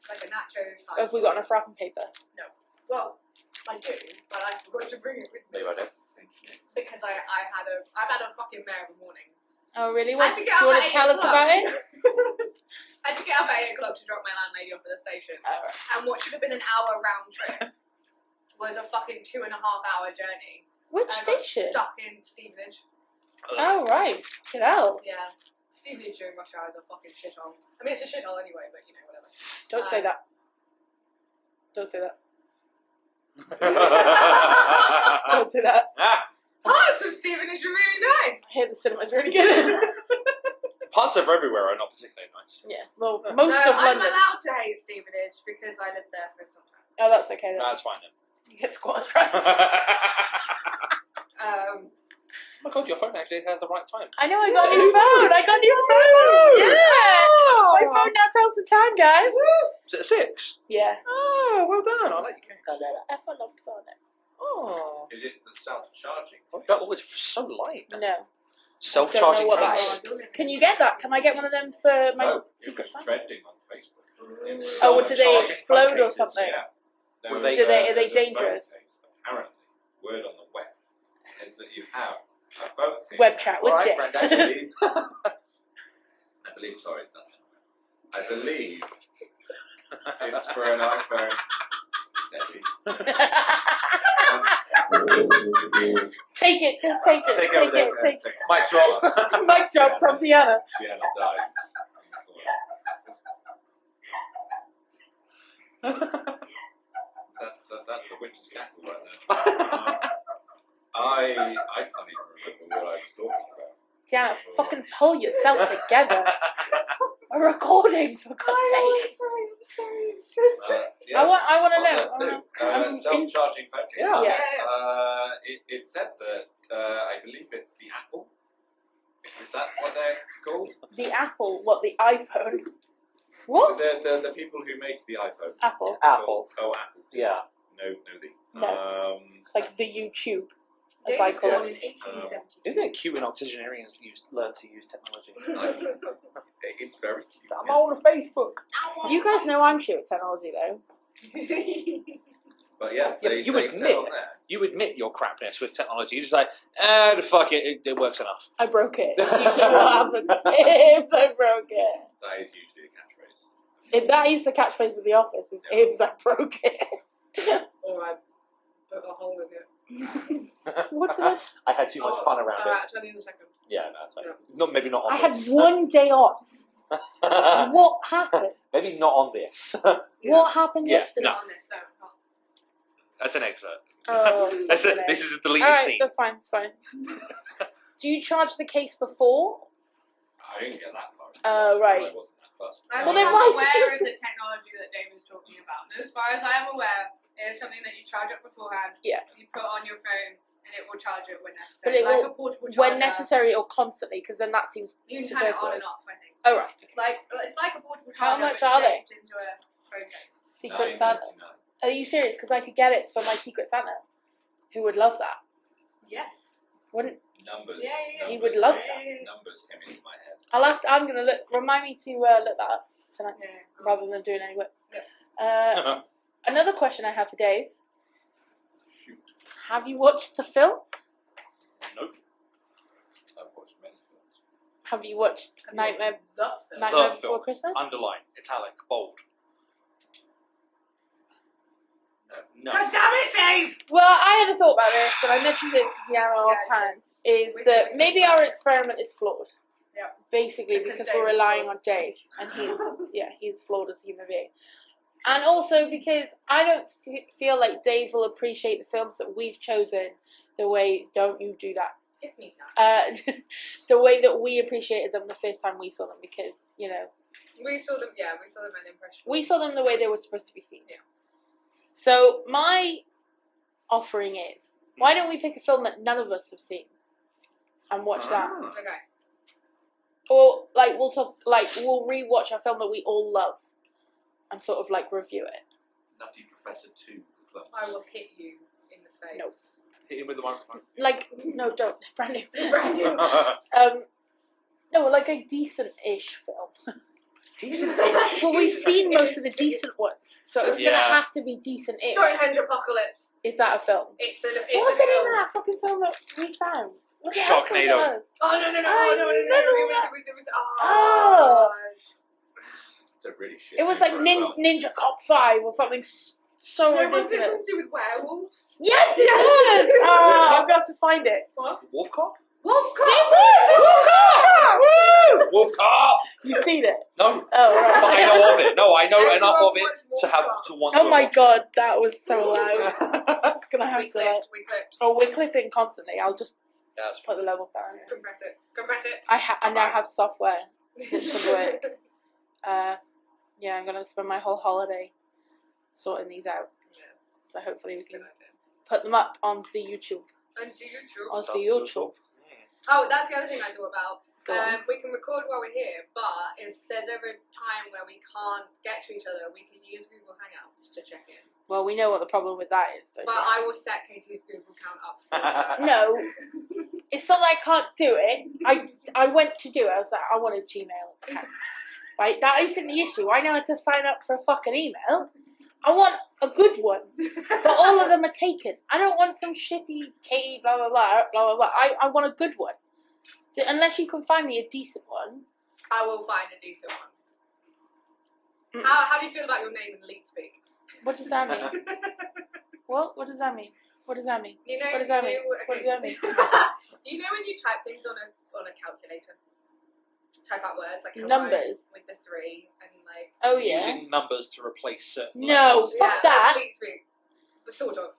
[SPEAKER 1] like a nacho size.
[SPEAKER 2] Have we got enough wrapping paper?
[SPEAKER 1] Well, I do, but I forgot to bring it with me
[SPEAKER 4] Maybe I did.
[SPEAKER 1] because I've had a fucking mare of a morning.
[SPEAKER 2] Oh, really?
[SPEAKER 1] I had
[SPEAKER 2] What,
[SPEAKER 1] to
[SPEAKER 2] do
[SPEAKER 1] get
[SPEAKER 2] you
[SPEAKER 1] up
[SPEAKER 2] want
[SPEAKER 1] at
[SPEAKER 2] to tell
[SPEAKER 1] 8
[SPEAKER 2] us about it?
[SPEAKER 1] I had to get up at 8 o'clock to drop my landlady off at the station.
[SPEAKER 2] Alright.
[SPEAKER 1] And what should have been an hour round trip was a fucking 2.5 hour journey.
[SPEAKER 2] Which
[SPEAKER 1] And I got
[SPEAKER 2] station?
[SPEAKER 1] stuck in Stevenage.
[SPEAKER 2] Oh, right. Get out.
[SPEAKER 1] Yeah. Stevenage during rush hour is a fucking shithole. I mean, it's a shithole anyway, but you know, whatever.
[SPEAKER 2] Don't say that. Don't say that. Don't say that.
[SPEAKER 1] Parts of Stevenage are really nice.
[SPEAKER 2] I hear the cinema's really good.
[SPEAKER 4] Parts of everywhere are not particularly nice.
[SPEAKER 2] Yeah, well, most
[SPEAKER 1] No,
[SPEAKER 2] of
[SPEAKER 1] I'm
[SPEAKER 2] London.
[SPEAKER 1] allowed to hate Stevenage because I lived there for some time.
[SPEAKER 2] Oh, that's okay then.
[SPEAKER 4] No, that's fine then.
[SPEAKER 2] You get squash rights.
[SPEAKER 4] Oh my god, your phone actually has the right time.
[SPEAKER 2] I know, I got a new phone. I got a new phone. Yeah.
[SPEAKER 4] Oh.
[SPEAKER 2] My phone now tells the time, guys.
[SPEAKER 4] Is it a 6?
[SPEAKER 2] Yeah.
[SPEAKER 4] Oh, well done. I like your case.
[SPEAKER 2] Got that F lumps on it.
[SPEAKER 4] Oh.
[SPEAKER 3] Is it the self-charging?
[SPEAKER 4] Oh, it's so light.
[SPEAKER 2] No.
[SPEAKER 4] Self-charging
[SPEAKER 2] what that
[SPEAKER 4] case.
[SPEAKER 2] is. Can you get that? Can I get one of them for my
[SPEAKER 3] No, it
[SPEAKER 2] secret
[SPEAKER 3] was
[SPEAKER 2] Santa?
[SPEAKER 3] trending on Facebook. It was
[SPEAKER 2] Oh, what, do they
[SPEAKER 4] self-charging
[SPEAKER 2] explode
[SPEAKER 4] phone
[SPEAKER 2] or
[SPEAKER 4] cases,
[SPEAKER 2] something?
[SPEAKER 3] Yeah.
[SPEAKER 4] Were
[SPEAKER 3] There
[SPEAKER 4] they-
[SPEAKER 3] was,
[SPEAKER 2] are they
[SPEAKER 3] there's a phone
[SPEAKER 2] dangerous?
[SPEAKER 3] case. Apparently, word on the web is that you have a phone case.
[SPEAKER 2] Web chat with
[SPEAKER 4] Alright,
[SPEAKER 2] Dick.
[SPEAKER 4] Grandad.
[SPEAKER 3] Sorry, that's I believe it's for an iPhone. Steady.
[SPEAKER 2] Take it, just take it,
[SPEAKER 4] Take
[SPEAKER 2] take
[SPEAKER 4] over there,
[SPEAKER 2] it, take it.
[SPEAKER 4] Mic drop.
[SPEAKER 2] Mic drop from Deanna.
[SPEAKER 3] Deanna dies. That's a witch's cackle right there. I can't even remember what I was talking about.
[SPEAKER 2] Deanna, fucking pull yourself together. A recording, for God's sake.
[SPEAKER 1] I'm sorry. It's just.
[SPEAKER 2] I want to
[SPEAKER 3] on
[SPEAKER 2] know.
[SPEAKER 3] that note,
[SPEAKER 2] I'm
[SPEAKER 3] self-charging phone case.
[SPEAKER 4] Yeah.
[SPEAKER 2] Yeah.
[SPEAKER 3] It said that I believe it's the Apple. Is that what they're called?
[SPEAKER 2] The Apple, what, the iPhone? What?
[SPEAKER 3] The people who make the iPhone.
[SPEAKER 2] Apple.
[SPEAKER 4] Apple.
[SPEAKER 3] Oh, Apple.
[SPEAKER 4] Yeah.
[SPEAKER 3] No.
[SPEAKER 2] It's like the YouTube, as I call
[SPEAKER 1] Born
[SPEAKER 2] it.
[SPEAKER 1] in 1870.
[SPEAKER 4] Isn't it cute when octogenarians learn to use technology?
[SPEAKER 3] It's very cute.
[SPEAKER 4] I'm on Facebook.
[SPEAKER 2] You guys know I'm shit at technology, though.
[SPEAKER 3] But yeah,
[SPEAKER 4] Yeah,
[SPEAKER 3] they,
[SPEAKER 4] but you
[SPEAKER 3] they
[SPEAKER 4] admit-
[SPEAKER 3] said on there.
[SPEAKER 4] You admit your crapness with technology. You're just like, fuck it, it works enough.
[SPEAKER 2] I broke it. That's usually what happened. Ibs, I broke it.
[SPEAKER 3] That is usually a catchphrase.
[SPEAKER 2] That is the catchphrase of the office. Is
[SPEAKER 3] Yeah.
[SPEAKER 2] Ibs, I broke it.
[SPEAKER 1] Or I put a hole in it.
[SPEAKER 2] What did I?
[SPEAKER 4] I had too much fun around
[SPEAKER 1] Alright, I'll tell you in a second.
[SPEAKER 4] it. Yeah, no, that's fine.
[SPEAKER 1] Yeah.
[SPEAKER 4] Not, maybe not on
[SPEAKER 2] I had
[SPEAKER 4] this.
[SPEAKER 2] one day off. What happened?
[SPEAKER 4] Maybe not on this.
[SPEAKER 2] What happened
[SPEAKER 4] Yeah,
[SPEAKER 2] yesterday?
[SPEAKER 4] no.
[SPEAKER 1] Not on this, no. Not.
[SPEAKER 4] That's an excerpt.
[SPEAKER 2] Oh,
[SPEAKER 4] This
[SPEAKER 2] fucking
[SPEAKER 4] is a
[SPEAKER 2] A.
[SPEAKER 4] deleted
[SPEAKER 2] Alright,
[SPEAKER 4] scene.
[SPEAKER 2] that's fine. It's fine. Do you charge the case before?
[SPEAKER 3] I didn't get that far.
[SPEAKER 2] Oh, right.
[SPEAKER 3] I wasn't that fast.
[SPEAKER 1] I'm
[SPEAKER 2] Well, then
[SPEAKER 1] not
[SPEAKER 2] why
[SPEAKER 1] aware
[SPEAKER 2] did
[SPEAKER 1] of the technology that Dave is talking about. And as far as I am aware, it is something that you charge up beforehand.
[SPEAKER 2] Yeah.
[SPEAKER 1] You put on your phone, and it will charge it when
[SPEAKER 2] But
[SPEAKER 1] necessary.
[SPEAKER 2] it
[SPEAKER 1] like
[SPEAKER 2] will-
[SPEAKER 1] a portable charger.
[SPEAKER 2] When necessary or constantly, because then that seems
[SPEAKER 1] You
[SPEAKER 2] to
[SPEAKER 1] can turn it
[SPEAKER 2] both
[SPEAKER 1] on
[SPEAKER 2] ways.
[SPEAKER 1] and off, I think.
[SPEAKER 2] Oh, right.
[SPEAKER 1] It's like a portable
[SPEAKER 2] How
[SPEAKER 1] charger.
[SPEAKER 2] much
[SPEAKER 1] but
[SPEAKER 2] are they?
[SPEAKER 1] shaped into a phone case.
[SPEAKER 2] Secret Santa.
[SPEAKER 3] $9.99.
[SPEAKER 2] Are you serious? Because I could get it for my Secret Santa, who would love that.
[SPEAKER 1] Yes.
[SPEAKER 2] Wouldn't?
[SPEAKER 3] Numbers.
[SPEAKER 1] Yeah, yeah,
[SPEAKER 2] He
[SPEAKER 3] numbers
[SPEAKER 2] would love
[SPEAKER 3] came-
[SPEAKER 1] that.
[SPEAKER 3] Numbers came into my head.
[SPEAKER 2] I'm gonna look. Remind me to look that up tonight,
[SPEAKER 1] Yeah.
[SPEAKER 2] rather than doing any work.
[SPEAKER 1] Yeah.
[SPEAKER 2] Another question I have for Dave:
[SPEAKER 3] Shoot.
[SPEAKER 2] have you watched the film?
[SPEAKER 3] Nope. I've watched many films.
[SPEAKER 2] Have you watched Nightmare
[SPEAKER 1] The film.
[SPEAKER 2] Nightmare
[SPEAKER 4] The
[SPEAKER 2] Before
[SPEAKER 4] film.
[SPEAKER 2] Christmas?
[SPEAKER 4] Underline, italic, bold. No.
[SPEAKER 1] God damn it, Dave!
[SPEAKER 2] Well, I had a thought about this, and I mentioned it to Deanna offhand. Is
[SPEAKER 1] We
[SPEAKER 2] that
[SPEAKER 1] can
[SPEAKER 2] maybe
[SPEAKER 1] talk
[SPEAKER 2] our
[SPEAKER 1] about it.
[SPEAKER 2] experiment is flawed?
[SPEAKER 1] Yeah.
[SPEAKER 2] Basically,
[SPEAKER 1] Because
[SPEAKER 2] because
[SPEAKER 1] Dave
[SPEAKER 2] we're
[SPEAKER 1] is
[SPEAKER 2] relying
[SPEAKER 1] flawed.
[SPEAKER 2] on Dave, and he's flawed as a human being. And also because I don't feel like Dave will appreciate the films that we've chosen the way. Don't you do that?
[SPEAKER 1] Give me that.
[SPEAKER 2] The way that we appreciated them the first time we saw them, because
[SPEAKER 1] We saw them, we saw them in Impression.
[SPEAKER 2] we saw them the way they were supposed to be seen.
[SPEAKER 1] Yeah.
[SPEAKER 2] So my offering is, why don't we pick a film that none of us have seen and watch that?
[SPEAKER 3] Ah.
[SPEAKER 1] Okay.
[SPEAKER 2] Or we'll rewatch a film that we all love and sort of review it.
[SPEAKER 3] Nutty Professor 2. The club.
[SPEAKER 1] I will hit you in the face.
[SPEAKER 2] No.
[SPEAKER 4] Hit him with the microphone.
[SPEAKER 2] No, don't. Brand new.
[SPEAKER 1] Brand new.
[SPEAKER 2] No, like a decent-ish film.
[SPEAKER 4] Decent-ish.
[SPEAKER 2] Well, we've seen most of the decent ones, so it's gonna
[SPEAKER 4] Yeah.
[SPEAKER 2] have to be decent-ish.
[SPEAKER 1] Stonehenge Apocalypse.
[SPEAKER 2] Is that a film?
[SPEAKER 1] It's
[SPEAKER 2] What was the name of that fucking film that we found? Was it
[SPEAKER 4] Sharknado.
[SPEAKER 2] Us?
[SPEAKER 1] Oh no!
[SPEAKER 2] I
[SPEAKER 1] Oh no!
[SPEAKER 2] know
[SPEAKER 1] It was.
[SPEAKER 2] Oh.
[SPEAKER 3] It's a really shit.
[SPEAKER 2] It was
[SPEAKER 3] name
[SPEAKER 2] like
[SPEAKER 3] for a film.
[SPEAKER 2] Ninja Cop 5 or something so
[SPEAKER 1] No, was
[SPEAKER 2] ridiculous.
[SPEAKER 1] this something to do with werewolves?
[SPEAKER 2] Yes, it was! Oh, I'm going to have to find it.
[SPEAKER 1] What?
[SPEAKER 4] Wolf Cop?
[SPEAKER 1] Wolf
[SPEAKER 4] Wolf Cop!
[SPEAKER 2] You've seen it?
[SPEAKER 4] No.
[SPEAKER 2] Oh, right.
[SPEAKER 4] But I know of it. No, I know enough of it
[SPEAKER 1] Everyone
[SPEAKER 4] to have to want
[SPEAKER 2] Oh
[SPEAKER 4] to
[SPEAKER 2] my
[SPEAKER 4] watch
[SPEAKER 2] god, that was so loud.
[SPEAKER 4] it.
[SPEAKER 2] It's gonna have
[SPEAKER 1] We
[SPEAKER 2] to like...
[SPEAKER 1] clipped.
[SPEAKER 2] Oh, we're clipping constantly. I'll just
[SPEAKER 4] That's
[SPEAKER 2] put the levels down.
[SPEAKER 1] Compress it.
[SPEAKER 2] I now have software that should work. Yeah, I'm gonna spend my whole holiday sorting these out.
[SPEAKER 1] Yeah,
[SPEAKER 2] So hopefully we can
[SPEAKER 1] good idea.
[SPEAKER 2] put them up on the YouTube.
[SPEAKER 1] And to YouTube.
[SPEAKER 2] On the YouTube.
[SPEAKER 1] Oh, that's the other thing I thought about.
[SPEAKER 2] Go on.
[SPEAKER 1] We can record while we're here, but if there's ever a time where we can't get to each other, we can use Google Hangouts to check in.
[SPEAKER 2] Well, we know what the problem with that is, don't
[SPEAKER 1] But
[SPEAKER 2] you?
[SPEAKER 1] I will set Katie's Google account up.
[SPEAKER 2] No, it's not that I can't do it. I went to do it. I was like, I want a Gmail account. Right? That isn't the issue. I know how to sign up for a fucking email. I want a good one. But all of them are taken. I don't want some shitty Katie blah blah blah blah blah blah. I want a good one. So unless you can find me a decent one.
[SPEAKER 1] I will find a decent one. How do you feel about your name in Leet speak?
[SPEAKER 2] What does that mean? What? What does that mean? What does that mean?
[SPEAKER 1] You know,
[SPEAKER 2] What does that mean? What does that mean?
[SPEAKER 1] You know when you type things on a calculator, type out words like hello
[SPEAKER 2] Numbers.
[SPEAKER 1] with the 3 and like.
[SPEAKER 2] Oh yeah.
[SPEAKER 4] Using numbers to replace certain
[SPEAKER 2] No.
[SPEAKER 4] letters.
[SPEAKER 2] Fuck that.
[SPEAKER 1] That's Leet speak. The sort of.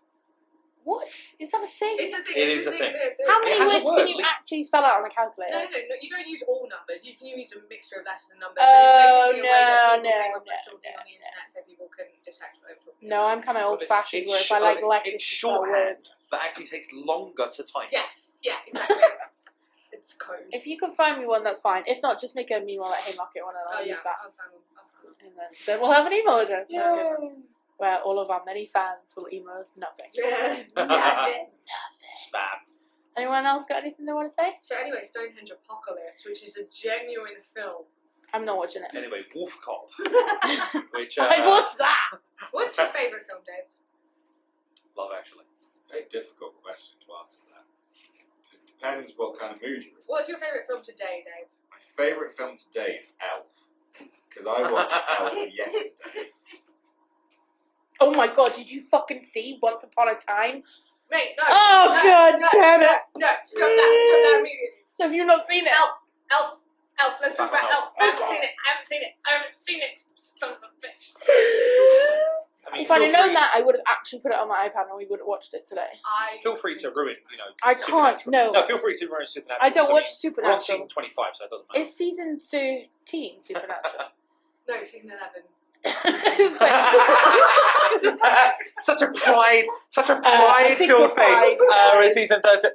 [SPEAKER 2] What? Is that a thing?
[SPEAKER 1] It's a thing.
[SPEAKER 4] It
[SPEAKER 1] it's
[SPEAKER 4] is a thing.
[SPEAKER 2] How
[SPEAKER 4] It
[SPEAKER 2] many
[SPEAKER 4] has a
[SPEAKER 2] words
[SPEAKER 4] word,
[SPEAKER 2] can you
[SPEAKER 4] Lee.
[SPEAKER 2] actually spell out on a calculator?
[SPEAKER 1] No, you don't use all numbers. You can use a mixture of letters and numbers.
[SPEAKER 2] Oh,
[SPEAKER 1] But it's basically a way that people
[SPEAKER 2] no,
[SPEAKER 1] came up with
[SPEAKER 2] no,
[SPEAKER 1] talking
[SPEAKER 2] no,
[SPEAKER 1] on the internet so people couldn't detect what they were talking
[SPEAKER 2] No,
[SPEAKER 1] about.
[SPEAKER 2] I'm kind of
[SPEAKER 4] Well,
[SPEAKER 2] old-fashioned. Where if I like Lexis,
[SPEAKER 4] it's
[SPEAKER 2] to spell
[SPEAKER 4] shorthand
[SPEAKER 2] words.
[SPEAKER 4] that actually takes longer to type.
[SPEAKER 1] Yes, yeah, exactly. It's code.
[SPEAKER 2] If you can find me one, that's fine. If not, just make a meanwhile at Haymarket one, and
[SPEAKER 1] Oh
[SPEAKER 2] I'll
[SPEAKER 1] yeah,
[SPEAKER 2] use that.
[SPEAKER 1] I'll find one.
[SPEAKER 2] And then we'll have an email address.
[SPEAKER 1] Yeah.
[SPEAKER 2] Where all of our many fans will email us nothing.
[SPEAKER 1] Nothing.
[SPEAKER 4] Spam.
[SPEAKER 2] Anyone else got anything they want to say?
[SPEAKER 1] So anyway, Stonehenge Apocalypse, which is a genuine film.
[SPEAKER 2] I'm not watching it.
[SPEAKER 4] Anyway, Wolf Cop, which
[SPEAKER 2] I watched that.
[SPEAKER 1] What's your favourite film, Dave?
[SPEAKER 4] Love Actually.
[SPEAKER 3] Very difficult question to answer that. It depends what kind of mood you're in.
[SPEAKER 1] What's your favourite film today, Dave?
[SPEAKER 3] My favourite film today is Elf. Because I watched Elf yesterday.
[SPEAKER 2] Oh my god, did you fucking see Once Upon a Time?
[SPEAKER 1] Mate, no.
[SPEAKER 2] Oh,
[SPEAKER 1] no,
[SPEAKER 2] God
[SPEAKER 1] no,
[SPEAKER 2] damn it.
[SPEAKER 1] No, stop that immediately.
[SPEAKER 2] Have you not seen it?
[SPEAKER 1] Elf, let's talk about Elf. I haven't seen it. Son of a bitch.
[SPEAKER 4] I mean,
[SPEAKER 2] If I'd have
[SPEAKER 4] feel
[SPEAKER 2] known
[SPEAKER 4] free-
[SPEAKER 2] that, I would have actually put it on my iPad and we would have watched it today.
[SPEAKER 4] Feel free to ruin,
[SPEAKER 2] I can't,
[SPEAKER 4] Supernatural.
[SPEAKER 2] no.
[SPEAKER 4] No, feel free to ruin Supernatural.
[SPEAKER 2] I don't
[SPEAKER 4] because,
[SPEAKER 2] watch
[SPEAKER 4] We're on
[SPEAKER 2] Supernatural.
[SPEAKER 4] season 25, so it doesn't matter.
[SPEAKER 2] It's season 13, Supernatural.
[SPEAKER 1] No, season 11.
[SPEAKER 4] such a pride
[SPEAKER 2] I think
[SPEAKER 4] filled
[SPEAKER 2] we're
[SPEAKER 4] face.
[SPEAKER 2] fine.
[SPEAKER 4] We're season 13.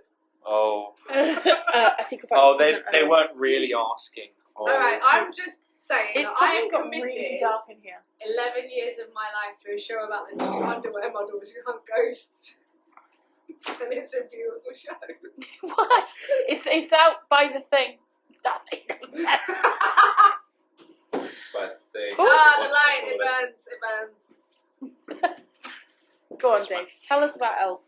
[SPEAKER 4] Oh.
[SPEAKER 2] I think if I
[SPEAKER 4] Oh, they weren't really asking. Oh.
[SPEAKER 1] Alright, I'm just saying
[SPEAKER 2] It's
[SPEAKER 1] that I am
[SPEAKER 2] suddenly got
[SPEAKER 1] committed
[SPEAKER 2] really dark in here.
[SPEAKER 1] 11 years of my life to a show about the two underwear models who hunt ghosts. And it's a beautiful show.
[SPEAKER 2] What? It's out by the thing. That thing.
[SPEAKER 3] But they
[SPEAKER 1] The light,
[SPEAKER 3] watched
[SPEAKER 1] it
[SPEAKER 3] all of
[SPEAKER 1] burns.
[SPEAKER 2] Go on, Dave. Tell us about Elf.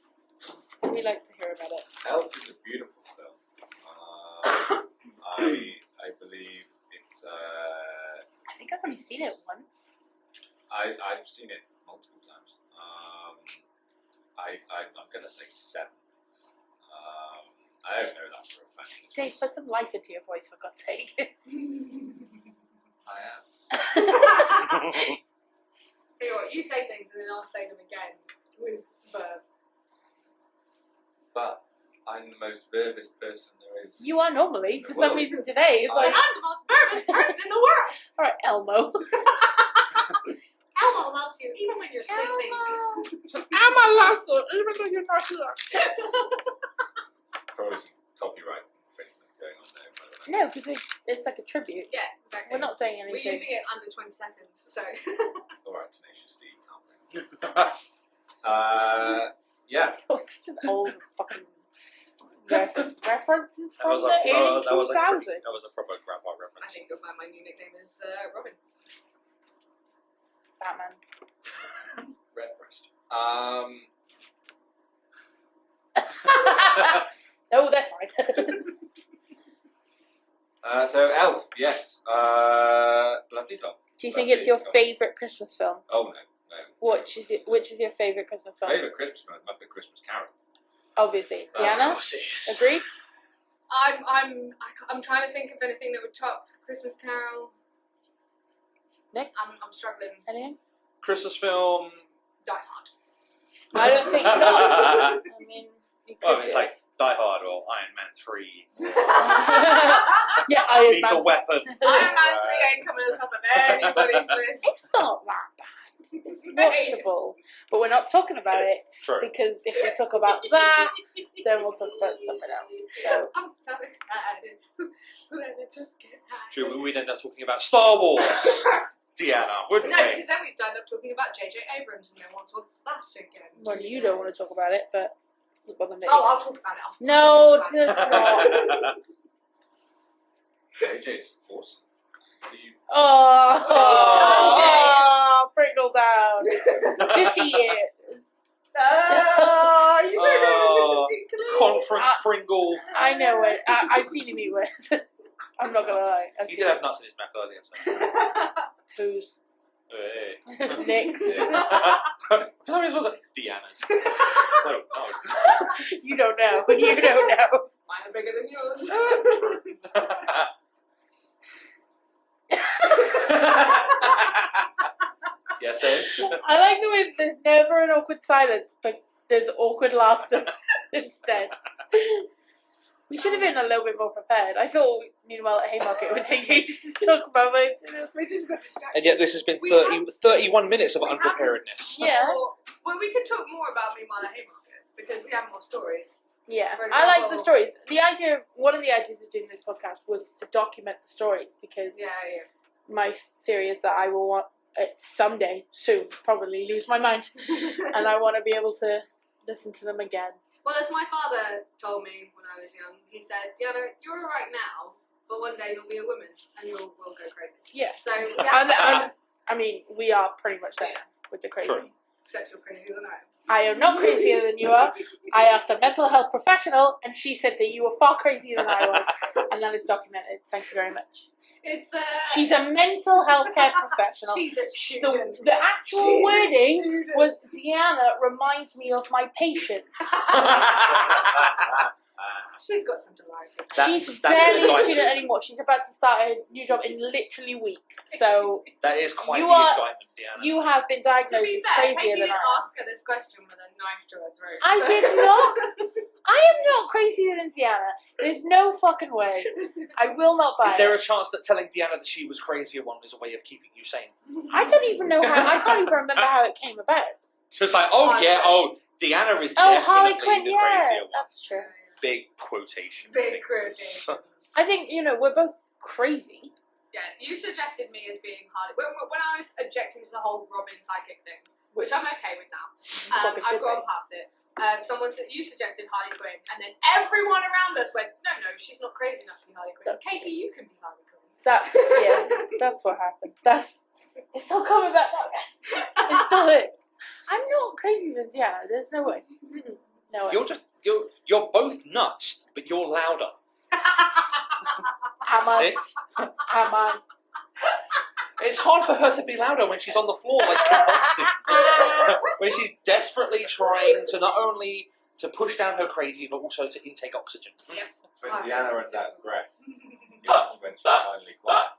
[SPEAKER 2] We like to hear about it.
[SPEAKER 3] Elf is a beautiful film. I believe it's.
[SPEAKER 2] I think I've only seen it once.
[SPEAKER 3] I've seen it multiple times. I'm gonna say 7. I don't know that for a fact.
[SPEAKER 2] Dave, put some life into your voice, for God's sake.
[SPEAKER 3] I am.
[SPEAKER 1] Tell you what, you say things and then I'll say them again with verb.
[SPEAKER 3] But I'm the most verbose person there is.
[SPEAKER 2] You are normally. For some
[SPEAKER 3] Well,
[SPEAKER 2] reason today, it's
[SPEAKER 1] But
[SPEAKER 2] like,
[SPEAKER 1] I'm the most nervous person in the world.
[SPEAKER 2] alright, Elmo.
[SPEAKER 1] Elmo loves you even when you're sleeping.
[SPEAKER 2] Elmo loves you, even though you're not here.
[SPEAKER 3] Probably some copyright infringement going on there. But I don't know.
[SPEAKER 2] No, because it's like a tribute.
[SPEAKER 1] Yeah, exactly.
[SPEAKER 2] We're not saying
[SPEAKER 1] We're
[SPEAKER 2] anything.
[SPEAKER 1] using it under 20 seconds, so.
[SPEAKER 3] Alright, Tenacious D, can't we? Yeah.
[SPEAKER 2] That was such an old fucking references
[SPEAKER 4] That
[SPEAKER 2] from
[SPEAKER 4] was
[SPEAKER 2] the
[SPEAKER 4] a
[SPEAKER 2] early
[SPEAKER 4] that was a
[SPEAKER 2] 2000s.
[SPEAKER 4] that was a proper grandpa
[SPEAKER 1] I
[SPEAKER 4] reference.
[SPEAKER 1] think you'll find my new nickname is Robin.
[SPEAKER 2] Batman.
[SPEAKER 3] Redbreast.
[SPEAKER 2] No, that's fine.
[SPEAKER 3] So Elf, yes. Lovely film.
[SPEAKER 2] Do you think it's your
[SPEAKER 3] film.
[SPEAKER 2] favourite Christmas film?
[SPEAKER 3] Oh no.
[SPEAKER 2] Which is your favourite Christmas film?
[SPEAKER 3] Favourite Christmas film? Muppet Christmas Carol.
[SPEAKER 2] Obviously.
[SPEAKER 4] Of
[SPEAKER 2] Deanna?
[SPEAKER 4] course it is.
[SPEAKER 2] Agreed?
[SPEAKER 1] I'm trying to think of anything that would top Christmas Carol.
[SPEAKER 2] Nick?
[SPEAKER 1] I'm struggling.
[SPEAKER 2] Anything?
[SPEAKER 4] Christmas film.
[SPEAKER 1] Die Hard.
[SPEAKER 2] I don't think not. I mean, you could
[SPEAKER 4] Well,
[SPEAKER 2] do
[SPEAKER 4] it's
[SPEAKER 2] it.
[SPEAKER 4] like Die Hard or Iron Man 3.
[SPEAKER 2] Yeah, Iron
[SPEAKER 4] Lethal
[SPEAKER 2] Man.
[SPEAKER 4] Weapon.
[SPEAKER 1] Iron Man 3 ain't coming to the top of anybody's list.
[SPEAKER 2] It's not that bad. It's watchable. But we're not talking about it
[SPEAKER 4] True.
[SPEAKER 2] because if we talk about that, then we'll talk about something else. So
[SPEAKER 1] I'm so excited. Let it just get high.
[SPEAKER 4] True. We'd end up talking about Star Wars. Deanna, wouldn't
[SPEAKER 1] No,
[SPEAKER 4] we?
[SPEAKER 1] because then we started up talking about J.J. Abrams, and then what's that again?
[SPEAKER 2] well, you don't want to talk about it, but it doesn't bother me.
[SPEAKER 1] Oh, I'll talk about it.
[SPEAKER 2] No, it's not.
[SPEAKER 3] JJ's awesome. What do you?
[SPEAKER 2] Oh, Pringle down. Just eat it.
[SPEAKER 1] Oh, you don't know
[SPEAKER 4] Conference Pringle.
[SPEAKER 2] I know it. I've seen him eat worse. I'm not gonna lie. I've
[SPEAKER 4] He
[SPEAKER 2] seen
[SPEAKER 4] did have nuts in his mouth earlier. So.
[SPEAKER 2] Who's?
[SPEAKER 4] Hey.
[SPEAKER 2] Nick's.
[SPEAKER 4] For some reason, I was like, Deanna's. Wait, no.
[SPEAKER 2] You don't know. You don't know.
[SPEAKER 1] Mine are bigger than yours.
[SPEAKER 4] Yes, Dave?
[SPEAKER 2] I like the way there's never an awkward silence, but there's awkward laughter instead. We should have been a little bit more prepared. I thought, meanwhile, at Haymarket, it would take ages to talk about it.
[SPEAKER 1] We just got distracted.
[SPEAKER 4] And yet this has been 31 minutes of unpreparedness.
[SPEAKER 2] Yeah.
[SPEAKER 1] Well, we can talk more about Meanwhile at Haymarket, because we have more stories.
[SPEAKER 2] Yeah,
[SPEAKER 1] For
[SPEAKER 2] I like
[SPEAKER 1] example-
[SPEAKER 2] the stories. One of the ideas of doing this podcast was to document the stories because
[SPEAKER 1] Yeah.
[SPEAKER 2] my theory is that I will want someday, soon, probably lose my mind, and I want to be able to listen to them again.
[SPEAKER 1] Well, as my father told me when I was young, he said, Diana, you're alright now, but one day you'll be a woman and will go crazy.
[SPEAKER 2] Yeah.
[SPEAKER 1] So, yeah.
[SPEAKER 2] And I mean, we are pretty much there with the crazy.
[SPEAKER 4] True.
[SPEAKER 1] Except you're crazier than I am.
[SPEAKER 2] I am not crazier than you are. I asked a mental health professional, and she said that you were far crazier than I was, and that is documented. Thank you very much.
[SPEAKER 1] It's
[SPEAKER 2] She's a mental health care professional.
[SPEAKER 1] She's a student.
[SPEAKER 2] The actual
[SPEAKER 1] She's a
[SPEAKER 2] wording
[SPEAKER 1] student.
[SPEAKER 2] was, Deanna reminds me of my patient.
[SPEAKER 1] She's got some delight.
[SPEAKER 2] She's
[SPEAKER 4] That's
[SPEAKER 2] barely
[SPEAKER 4] an
[SPEAKER 2] a student
[SPEAKER 4] indictment.
[SPEAKER 2] anymore. She's about to start a new job in literally weeks. So
[SPEAKER 4] That is quite
[SPEAKER 2] You
[SPEAKER 4] the
[SPEAKER 2] are-
[SPEAKER 4] indictment, Deanna.
[SPEAKER 2] you have been
[SPEAKER 1] To
[SPEAKER 2] diagnosed
[SPEAKER 1] be
[SPEAKER 2] as
[SPEAKER 1] fair,
[SPEAKER 2] crazier
[SPEAKER 1] Katie
[SPEAKER 2] than
[SPEAKER 1] didn't
[SPEAKER 2] I am.
[SPEAKER 1] ask her this question with a knife to her throat.
[SPEAKER 2] I
[SPEAKER 1] so-
[SPEAKER 2] did not. I am not crazier than Deanna. There's no fucking way. I will not buy
[SPEAKER 4] Is there
[SPEAKER 2] it.
[SPEAKER 4] a chance that telling Deanna that she was crazier one is a way of keeping you sane?
[SPEAKER 2] I don't even know how. I can't even remember how it came about.
[SPEAKER 4] So it's like, Deanna is
[SPEAKER 2] Oh, Harley
[SPEAKER 4] definitely
[SPEAKER 2] Quinn,
[SPEAKER 4] the
[SPEAKER 2] yeah,
[SPEAKER 4] crazier one.
[SPEAKER 2] that's true.
[SPEAKER 4] Big quotation.
[SPEAKER 1] Big quotation.
[SPEAKER 2] I think we're both crazy.
[SPEAKER 1] Yeah, you suggested me as being Harley. When I was objecting to the whole Robin psychic thing, which I'm okay with now,
[SPEAKER 2] Fucking
[SPEAKER 1] I've
[SPEAKER 2] should
[SPEAKER 1] gone past it. You suggested Harley Quinn, and then everyone around us went, no, she's not crazy enough to be Harley Quinn.
[SPEAKER 2] That's
[SPEAKER 1] Katie, you can be Harley Quinn.
[SPEAKER 2] That's what happened. It's still coming back now. It still hurts. I'm not crazy than Deanna. There's no way. No way.
[SPEAKER 4] You're both nuts, but you're louder.
[SPEAKER 2] Am I?
[SPEAKER 4] See?
[SPEAKER 2] Am I?
[SPEAKER 4] It's hard for her to be louder when she's on the floor, like convulsing. When she's desperately trying to not only to push down her crazy, but also to intake oxygen.
[SPEAKER 1] Yes.
[SPEAKER 3] When Deanna runs out of breath, it's when she's finally quiet.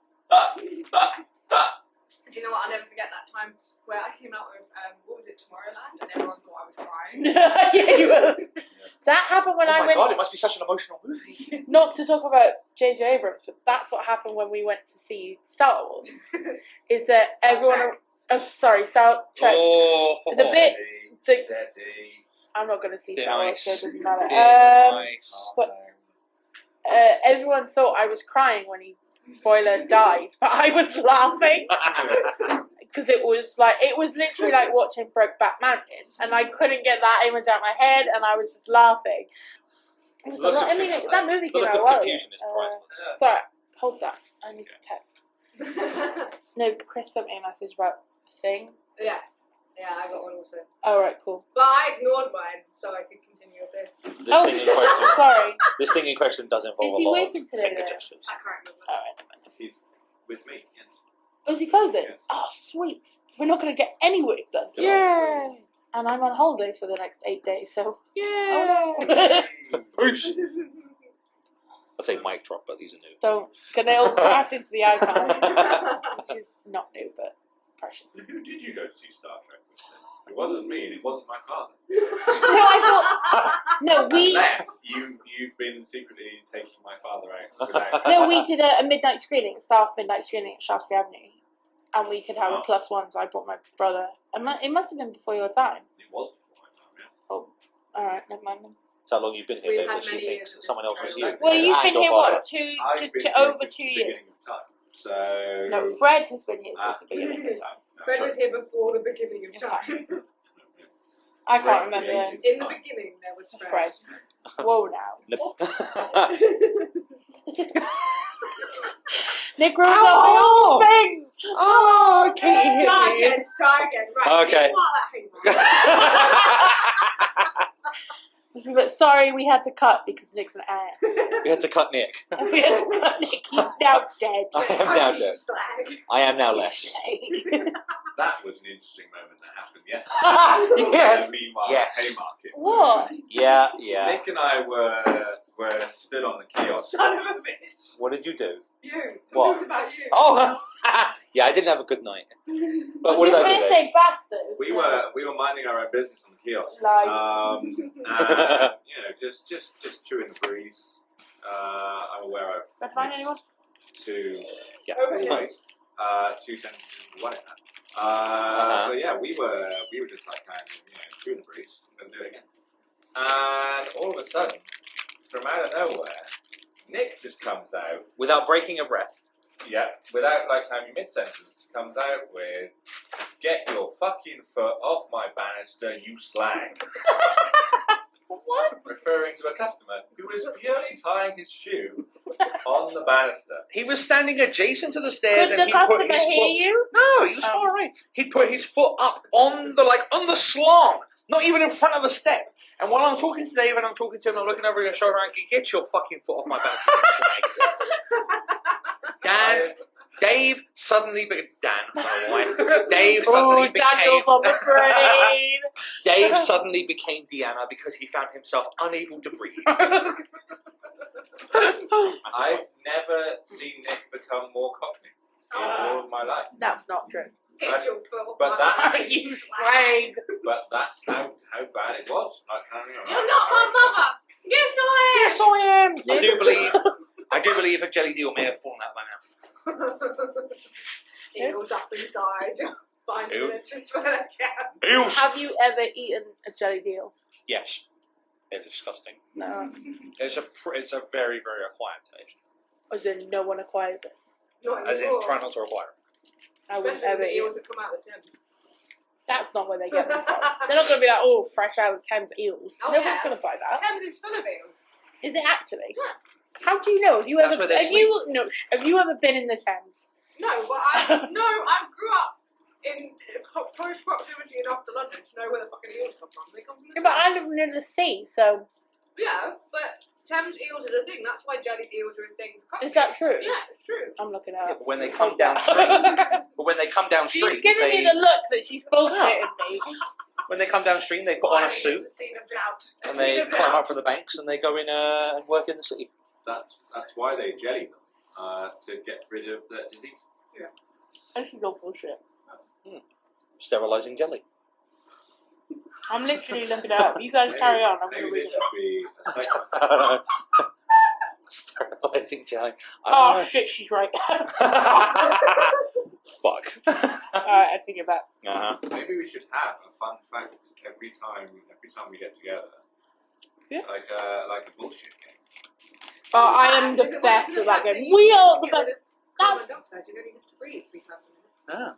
[SPEAKER 1] Do you know what? I'll never forget that time where I came out with, what was it, Tomorrowland, and everyone thought I was crying.
[SPEAKER 2] Yeah, you will. That happened when
[SPEAKER 4] Oh
[SPEAKER 2] I
[SPEAKER 4] my
[SPEAKER 2] went.
[SPEAKER 4] god, it must be such an emotional movie.
[SPEAKER 2] Not to talk about J.J. Abrams, but that's what happened when we went to see Star Wars. Is that everyone?
[SPEAKER 1] Trek.
[SPEAKER 2] Oh, sorry, Star Trek.
[SPEAKER 4] Oh,
[SPEAKER 2] The bit- the-
[SPEAKER 3] Steady.
[SPEAKER 2] I'm not going to see
[SPEAKER 4] They're
[SPEAKER 2] Star Wars,
[SPEAKER 4] nice.
[SPEAKER 2] so it doesn't matter.
[SPEAKER 4] They're nice.
[SPEAKER 2] But everyone thought I was crying when he, spoiler, died, but I was laughing because it was literally like watching Brokeback Mountain, and I couldn't get that image out of my head, and I was just laughing. It was a
[SPEAKER 4] Look
[SPEAKER 2] lot.
[SPEAKER 4] of
[SPEAKER 2] I mean,
[SPEAKER 4] confusion-
[SPEAKER 2] that movie
[SPEAKER 4] the
[SPEAKER 2] came
[SPEAKER 4] look
[SPEAKER 2] out
[SPEAKER 4] of
[SPEAKER 2] a while ago.
[SPEAKER 4] confusion is priceless.
[SPEAKER 2] Sorry, hold that. I need to text. No, Chris sent me a message about Sing.
[SPEAKER 1] Yes. Yeah, I got one also.
[SPEAKER 2] Oh, right, cool.
[SPEAKER 1] But I ignored mine, so I could continue with this.
[SPEAKER 2] Oh,
[SPEAKER 4] This thing in question.
[SPEAKER 2] sorry.
[SPEAKER 4] This thing in question does involve
[SPEAKER 2] Is he
[SPEAKER 4] a lot
[SPEAKER 2] working
[SPEAKER 4] of
[SPEAKER 2] today,
[SPEAKER 4] finger
[SPEAKER 2] though?
[SPEAKER 4] gestures.
[SPEAKER 1] I can't remember.
[SPEAKER 2] Alright.
[SPEAKER 3] He's with me, yes.
[SPEAKER 2] Oh, is he closing?
[SPEAKER 3] Yes.
[SPEAKER 2] Oh, sweet. We're not going to get any work done.
[SPEAKER 3] Good
[SPEAKER 2] Yay! And I'm on holiday for the next 8 days, so. Yay!
[SPEAKER 4] Peace. I'd say mic drop, but these are new.
[SPEAKER 2] So, can they all crash into the iPad, which is not new, but precious.
[SPEAKER 3] So who did you go to see Star Trek with then? It wasn't me, and it wasn't my father.
[SPEAKER 2] No, I thought. No, we.
[SPEAKER 3] Unless you've been secretly taking my father out. Without
[SPEAKER 2] No, we did a midnight screening, staff midnight screening at Shaftesbury Avenue, and we could have a +1. So I brought my brother. It must have been before your time.
[SPEAKER 3] It was before my time, yeah.
[SPEAKER 2] Oh, all right, never mind then.
[SPEAKER 4] So how long you've been here,
[SPEAKER 1] We've
[SPEAKER 4] David?
[SPEAKER 1] had
[SPEAKER 4] She
[SPEAKER 1] many
[SPEAKER 4] thinks
[SPEAKER 1] years of
[SPEAKER 4] someone else was you.
[SPEAKER 1] this
[SPEAKER 2] Well, you've
[SPEAKER 4] And
[SPEAKER 2] been
[SPEAKER 4] your
[SPEAKER 2] here
[SPEAKER 4] father.
[SPEAKER 2] what?
[SPEAKER 3] I've
[SPEAKER 2] Just
[SPEAKER 3] been
[SPEAKER 2] to
[SPEAKER 3] here
[SPEAKER 2] over
[SPEAKER 3] since
[SPEAKER 2] 2
[SPEAKER 3] the
[SPEAKER 2] years.
[SPEAKER 3] beginning of time. So
[SPEAKER 2] No, Fred has been here since the beginning of
[SPEAKER 1] beginning.
[SPEAKER 2] time.
[SPEAKER 1] Fred
[SPEAKER 3] sorry.
[SPEAKER 1] was here before the beginning of time.
[SPEAKER 2] I can't
[SPEAKER 3] Fred
[SPEAKER 2] remember.
[SPEAKER 3] created
[SPEAKER 1] In the
[SPEAKER 3] time.
[SPEAKER 1] beginning, there was
[SPEAKER 2] Fred.
[SPEAKER 1] Fred.
[SPEAKER 2] Whoa, now.
[SPEAKER 1] Oh.
[SPEAKER 2] Nick ruined the whole thing.
[SPEAKER 4] Oh, Katie hit
[SPEAKER 1] Start
[SPEAKER 4] me.
[SPEAKER 1] again, start again. Right.
[SPEAKER 4] Okay.
[SPEAKER 1] Meanwhile at
[SPEAKER 2] But sorry, we had to cut because Nick's an ass.
[SPEAKER 4] We had to cut Nick.
[SPEAKER 2] We had to cut Nick. He's now dead.
[SPEAKER 4] I am
[SPEAKER 1] Haymarket.
[SPEAKER 4] now dead.
[SPEAKER 1] Slag.
[SPEAKER 4] I am now less.
[SPEAKER 3] That was an interesting moment that happened yesterday.
[SPEAKER 4] Yes.
[SPEAKER 3] Meanwhile,
[SPEAKER 4] Yes.
[SPEAKER 3] Haymarket.
[SPEAKER 2] What?
[SPEAKER 4] Yeah, yeah.
[SPEAKER 3] Nick and I were stood on the kiosk.
[SPEAKER 1] Son of a bitch.
[SPEAKER 4] What did you do?
[SPEAKER 1] You.
[SPEAKER 4] What?
[SPEAKER 1] Talking about you.
[SPEAKER 4] Oh, yeah, I didn't have a good night. But what
[SPEAKER 2] Was
[SPEAKER 4] did I
[SPEAKER 2] his
[SPEAKER 4] do?
[SPEAKER 2] birthday back though?
[SPEAKER 3] We were minding our own business on the kiosk.
[SPEAKER 2] Lies.
[SPEAKER 3] Just chewing the breeze. I'm aware of
[SPEAKER 2] Did I find anyone?
[SPEAKER 3] two
[SPEAKER 4] Yeah.
[SPEAKER 1] Okay.
[SPEAKER 3] points, 2 sentences into one in that. So yeah, we were just like kind of chewing the breeze and do it again. And all of a sudden, from out of nowhere, Nick just comes out.
[SPEAKER 4] Without breaking a breath.
[SPEAKER 3] Yeah, without like having mid-sentence, comes out with, "Get your fucking foot off my banister, you slag."
[SPEAKER 2] What?
[SPEAKER 3] Referring to a customer who was purely tying his shoe on the banister.
[SPEAKER 4] He was standing adjacent to the stairs
[SPEAKER 2] Could
[SPEAKER 4] and
[SPEAKER 2] the
[SPEAKER 4] he put
[SPEAKER 2] customer
[SPEAKER 4] his
[SPEAKER 2] hear
[SPEAKER 4] foot...
[SPEAKER 2] you?
[SPEAKER 4] No, he was far away. He'd put his foot up on the slant, not even in front of the step. And while I'm talking to Dave and I'm talking to him, I'm looking over your shoulder and get your fucking foot off my banister, you slag. Dave suddenly became... Dan, my wife. Dave suddenly
[SPEAKER 2] Daniel's on the brain.
[SPEAKER 4] Dave suddenly became Deanna because he found himself unable to breathe.
[SPEAKER 3] I've never seen Nick become more cockney in all of my life.
[SPEAKER 2] That's not true.
[SPEAKER 1] Get your foot off
[SPEAKER 3] But
[SPEAKER 1] my
[SPEAKER 3] that-
[SPEAKER 1] back,
[SPEAKER 2] You slag.
[SPEAKER 3] But that's how bad it was. I can't even
[SPEAKER 1] You're not my mother. Yes, I am.
[SPEAKER 2] Yes, I am.
[SPEAKER 4] I do believe a jelly deal may have fallen out of my mouth.
[SPEAKER 1] Eels up inside. Finding
[SPEAKER 3] Ew.
[SPEAKER 1] an entrance where they can.
[SPEAKER 2] Have you ever eaten a jelly deal?
[SPEAKER 4] Yes. They're disgusting.
[SPEAKER 2] No.
[SPEAKER 4] It's a very, very acquired taste.
[SPEAKER 2] As in, no one acquires it.
[SPEAKER 1] Not
[SPEAKER 4] As in,
[SPEAKER 1] anymore.
[SPEAKER 4] try not to acquire it.
[SPEAKER 2] I wouldn't
[SPEAKER 1] Especially
[SPEAKER 2] ever
[SPEAKER 1] the
[SPEAKER 2] eat
[SPEAKER 1] eels
[SPEAKER 2] it.
[SPEAKER 1] that come out of the Thames.
[SPEAKER 2] That's not where they get them from. They're not going to be like, oh, fresh out of Thames eels.
[SPEAKER 1] Oh,
[SPEAKER 2] No one's
[SPEAKER 1] yeah.
[SPEAKER 2] going to buy that.
[SPEAKER 1] Thames is full of eels.
[SPEAKER 2] Is it actually?
[SPEAKER 1] Yeah.
[SPEAKER 2] How do you know? Have you
[SPEAKER 4] That's
[SPEAKER 2] ever?
[SPEAKER 4] where they
[SPEAKER 2] Have you no? Have you ever been in the Thames?
[SPEAKER 1] No, but I grew up in close proximity enough to London to know where the fucking eels come from. They come from the
[SPEAKER 2] Yeah, but I
[SPEAKER 1] Thames.
[SPEAKER 2] live near the sea, so
[SPEAKER 1] Yeah, but Thames eels is a thing. That's why jelly eels are a thing. For
[SPEAKER 2] is that true?
[SPEAKER 1] Yeah, it's true.
[SPEAKER 2] I'm looking
[SPEAKER 4] Yeah,
[SPEAKER 2] at.
[SPEAKER 4] but when they come downstream,
[SPEAKER 2] She's giving me the look that she's bullshitting me.
[SPEAKER 4] when they come downstream, they put on
[SPEAKER 1] Why
[SPEAKER 4] a
[SPEAKER 1] is
[SPEAKER 4] suit
[SPEAKER 1] the scene of doubt?
[SPEAKER 4] and
[SPEAKER 1] A
[SPEAKER 4] they
[SPEAKER 1] scene of
[SPEAKER 4] climb
[SPEAKER 1] doubt.
[SPEAKER 4] up from the banks and they go in and work in the city.
[SPEAKER 3] That's why they jelly them, to get rid of the disease.
[SPEAKER 2] This is all bullshit.
[SPEAKER 4] Sterilising jelly.
[SPEAKER 2] I'm literally looking it up. You guys carry on. I'm going to
[SPEAKER 3] Maybe
[SPEAKER 2] read
[SPEAKER 3] this
[SPEAKER 2] it.
[SPEAKER 3] should be a segment.
[SPEAKER 4] Sterilising jelly.
[SPEAKER 2] Oh shit, she's right.
[SPEAKER 4] Fuck.
[SPEAKER 2] Alright, I take it back.
[SPEAKER 4] Uh-huh.
[SPEAKER 3] Maybe we should have a fun fact every time we get together.
[SPEAKER 2] Yeah.
[SPEAKER 3] Like a bullshit game.
[SPEAKER 2] Oh, I am the best at that game. We are the best.
[SPEAKER 1] Carbon dioxide, you only have to breathe 3 times a minute.
[SPEAKER 4] Ah.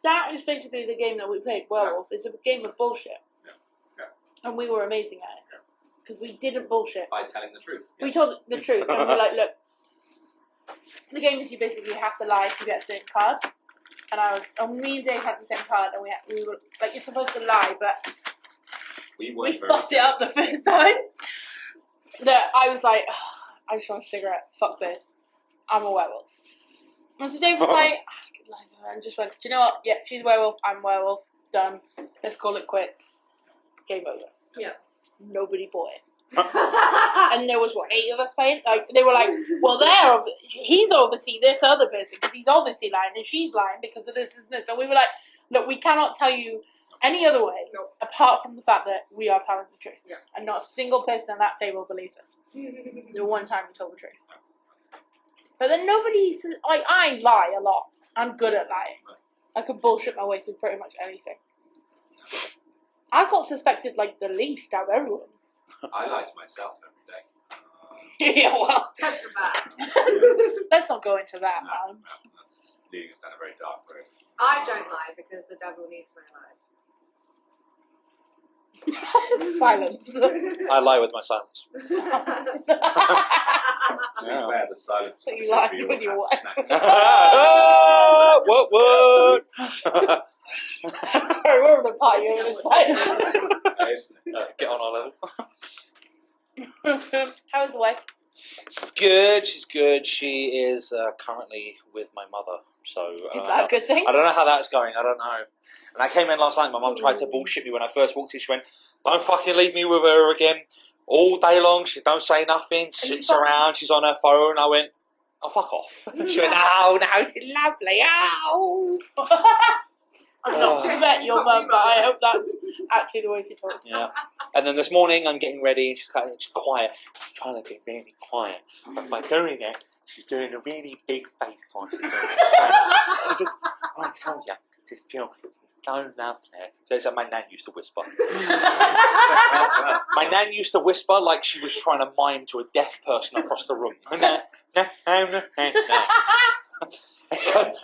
[SPEAKER 2] That is basically the game that we played, Werewolf. It's a game of bullshit.
[SPEAKER 3] Yeah.
[SPEAKER 2] And we were amazing at it. Because we didn't bullshit.
[SPEAKER 3] By telling the truth.
[SPEAKER 2] We told the truth. And we're like, look, the game is you basically have to lie to get a certain card. And me and Dave had the same card, and we were like, you're supposed to lie, but
[SPEAKER 3] We
[SPEAKER 2] we fucked it up the first time. That I was like, "Ugh, I just want a cigarette. Fuck this. I'm a werewolf. And so Dave was like, I could lie to her, and just went, do you know what? Yeah, she's a werewolf. I'm a werewolf. Done. Let's call it quits. Game over.
[SPEAKER 1] Yeah.
[SPEAKER 2] Nobody bought it. And there was, 8 of us playing? Like, they were like, well, he's obviously this other person, because he's obviously lying, and she's lying because of this and this. And we were like, look, we cannot tell you any other way, apart from the fact that we are telling the truth.
[SPEAKER 1] Yeah.
[SPEAKER 2] And not a single person at that table believed us. The one time we told the truth. But then nobody says, like, I lie a lot. I'm good at lying. I could bullshit my way through pretty much anything. I got suspected, like, the least out of everyone.
[SPEAKER 3] I lie to myself every day.
[SPEAKER 2] Yeah, well.
[SPEAKER 1] That's bad.
[SPEAKER 2] Let's not go into that, man.
[SPEAKER 3] No, that's leading us down a very dark road.
[SPEAKER 1] I don't lie because the devil needs my lies.
[SPEAKER 2] Silence.
[SPEAKER 4] I lie with my silence.
[SPEAKER 3] To be fair, the silence.
[SPEAKER 2] So you lie with your wife.
[SPEAKER 4] What?
[SPEAKER 2] Sorry, we're on a party over the silence.
[SPEAKER 4] Get on our level.
[SPEAKER 2] How's the wife?
[SPEAKER 4] She's good. She's good. She is currently with my mother. So
[SPEAKER 2] Is that a good thing?
[SPEAKER 4] I don't know how that's going. I don't know. And I came in last night. My mum tried to bullshit me when I first walked in. She went, "Don't fucking leave me with her again." All day long, she don't say nothing. Sits around. She's on her phone. I went, "Oh, fuck off." She went, "Oh, no, she's lovely. Oh."
[SPEAKER 2] I'm not met your mum, but I hope that's actually the way she talks.
[SPEAKER 4] Yeah. And then this morning, I'm getting ready. She's quiet. She's trying to be really quiet. But by doing it, she's doing a really big face while she's doing it. I tell you, just Jill, she's so lovely. So it's like my nan used to whisper. My nan used to whisper like she was trying to mime to a deaf person across the room.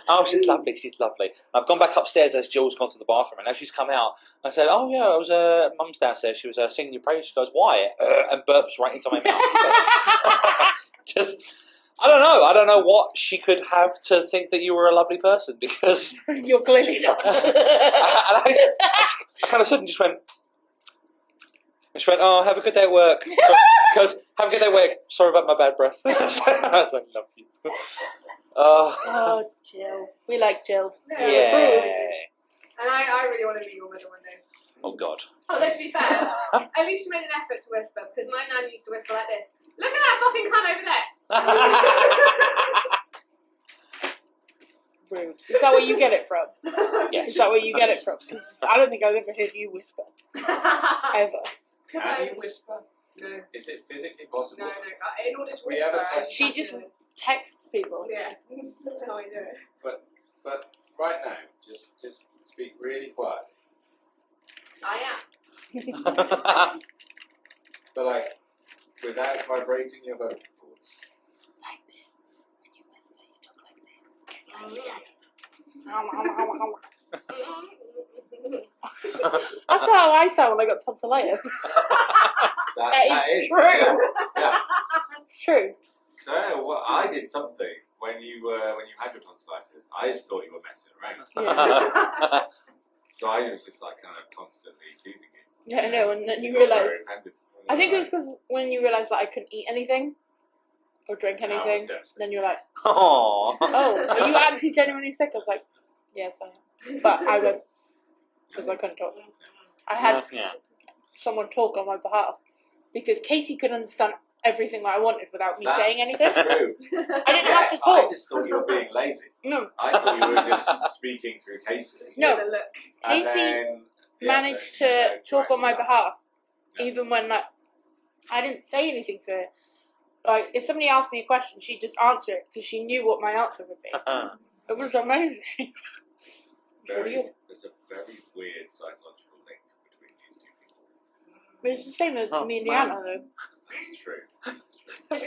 [SPEAKER 4] Oh, she's lovely, she's lovely. I've gone back upstairs as Jill's gone to the bathroom, and as she's come out, I said, "Oh yeah, I was mum's downstairs. She was singing your praise." She goes, "Why?" And burps right into my mouth. Just, I don't know what she could have to think that you were a lovely person, because
[SPEAKER 2] You're clearly not.
[SPEAKER 4] I kind of suddenly just went. And she went, "Oh, have a good day at work." Because have a good day at work. Sorry about my bad breath. I was like, "Love you."
[SPEAKER 2] Oh, Jill. We like Jill.
[SPEAKER 4] Yeah.
[SPEAKER 1] And I really want to be your mother one day.
[SPEAKER 4] Oh God.
[SPEAKER 1] Although to be fair, at least you made an effort to whisper, because my nan used to whisper like this. Look at that fucking cunt over there.
[SPEAKER 2] Rude. Is that where you get it from?
[SPEAKER 4] Yes.
[SPEAKER 2] Is that where you get it from? Because I don't think I've ever heard you whisper. Ever.
[SPEAKER 3] Can you whisper?
[SPEAKER 1] No.
[SPEAKER 3] Is it physically possible?
[SPEAKER 1] No. In order to
[SPEAKER 3] We
[SPEAKER 1] whisper,
[SPEAKER 3] have a
[SPEAKER 1] I
[SPEAKER 3] test.
[SPEAKER 2] She just texts people.
[SPEAKER 1] Yeah, that's how I do it.
[SPEAKER 3] But right now, just speak really quietly.
[SPEAKER 1] I am.
[SPEAKER 3] But like, without vibrating your vocal cords.
[SPEAKER 2] Like this. When you whisper, you talk like this. That's how I sound when I got tonsillitis.
[SPEAKER 3] That
[SPEAKER 2] is
[SPEAKER 3] is
[SPEAKER 2] true.
[SPEAKER 3] Yeah.
[SPEAKER 2] It's true.
[SPEAKER 3] Because I don't know what I did something when you had your tonsillitis. I just thought you were messing around.
[SPEAKER 2] Yeah.
[SPEAKER 3] So I was just like kind of constantly teasing you.
[SPEAKER 2] Yeah, no, and then you realise.
[SPEAKER 3] Very offended.
[SPEAKER 2] I think it was because when you realised that I couldn't eat anything or drink
[SPEAKER 3] I was
[SPEAKER 2] anything,
[SPEAKER 3] devastated.
[SPEAKER 2] then you're like,
[SPEAKER 4] Oh.
[SPEAKER 2] "Oh, are you actually genuinely sick?" I was like, "Yes, I am." But I went because I couldn't talk. I had
[SPEAKER 4] Yeah.
[SPEAKER 2] someone talk on my behalf because Casey could understand everything that I wanted without me
[SPEAKER 3] That's
[SPEAKER 2] saying anything.
[SPEAKER 3] True.
[SPEAKER 2] I didn't have to
[SPEAKER 3] Yes,
[SPEAKER 2] talk.
[SPEAKER 3] I just thought you were being lazy.
[SPEAKER 2] No,
[SPEAKER 3] I thought you were just speaking through Casey.
[SPEAKER 2] No.
[SPEAKER 1] The look.
[SPEAKER 3] And
[SPEAKER 2] Casey
[SPEAKER 3] then,
[SPEAKER 2] managed
[SPEAKER 3] then,
[SPEAKER 2] to talk on my behalf,
[SPEAKER 3] Yeah.
[SPEAKER 2] even when like I didn't say anything to her. Like if somebody asked me a question, she'd just answer it because she knew what my answer would be. It was amazing.
[SPEAKER 3] There's a very weird psychological link between these two people.
[SPEAKER 2] But it's the same as
[SPEAKER 4] Oh,
[SPEAKER 2] me and
[SPEAKER 4] wow.
[SPEAKER 2] Deanna, though.
[SPEAKER 3] That's true.
[SPEAKER 4] It's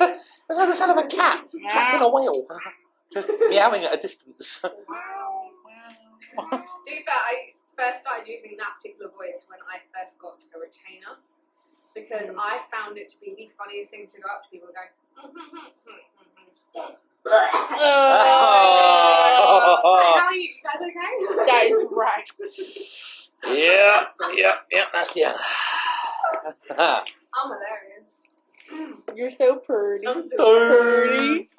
[SPEAKER 4] like the sound of a cat trapped in a whale, just meowing at a distance.
[SPEAKER 1] To be fair, I first started using that particular voice when I first got a retainer, because I found it to be the funniest thing to go up to people going. How are you? Is that okay?
[SPEAKER 2] That is right.
[SPEAKER 4] Yeah, that's the end.
[SPEAKER 1] I'm hilarious.
[SPEAKER 2] You're so pretty.
[SPEAKER 1] I'm so
[SPEAKER 2] pretty.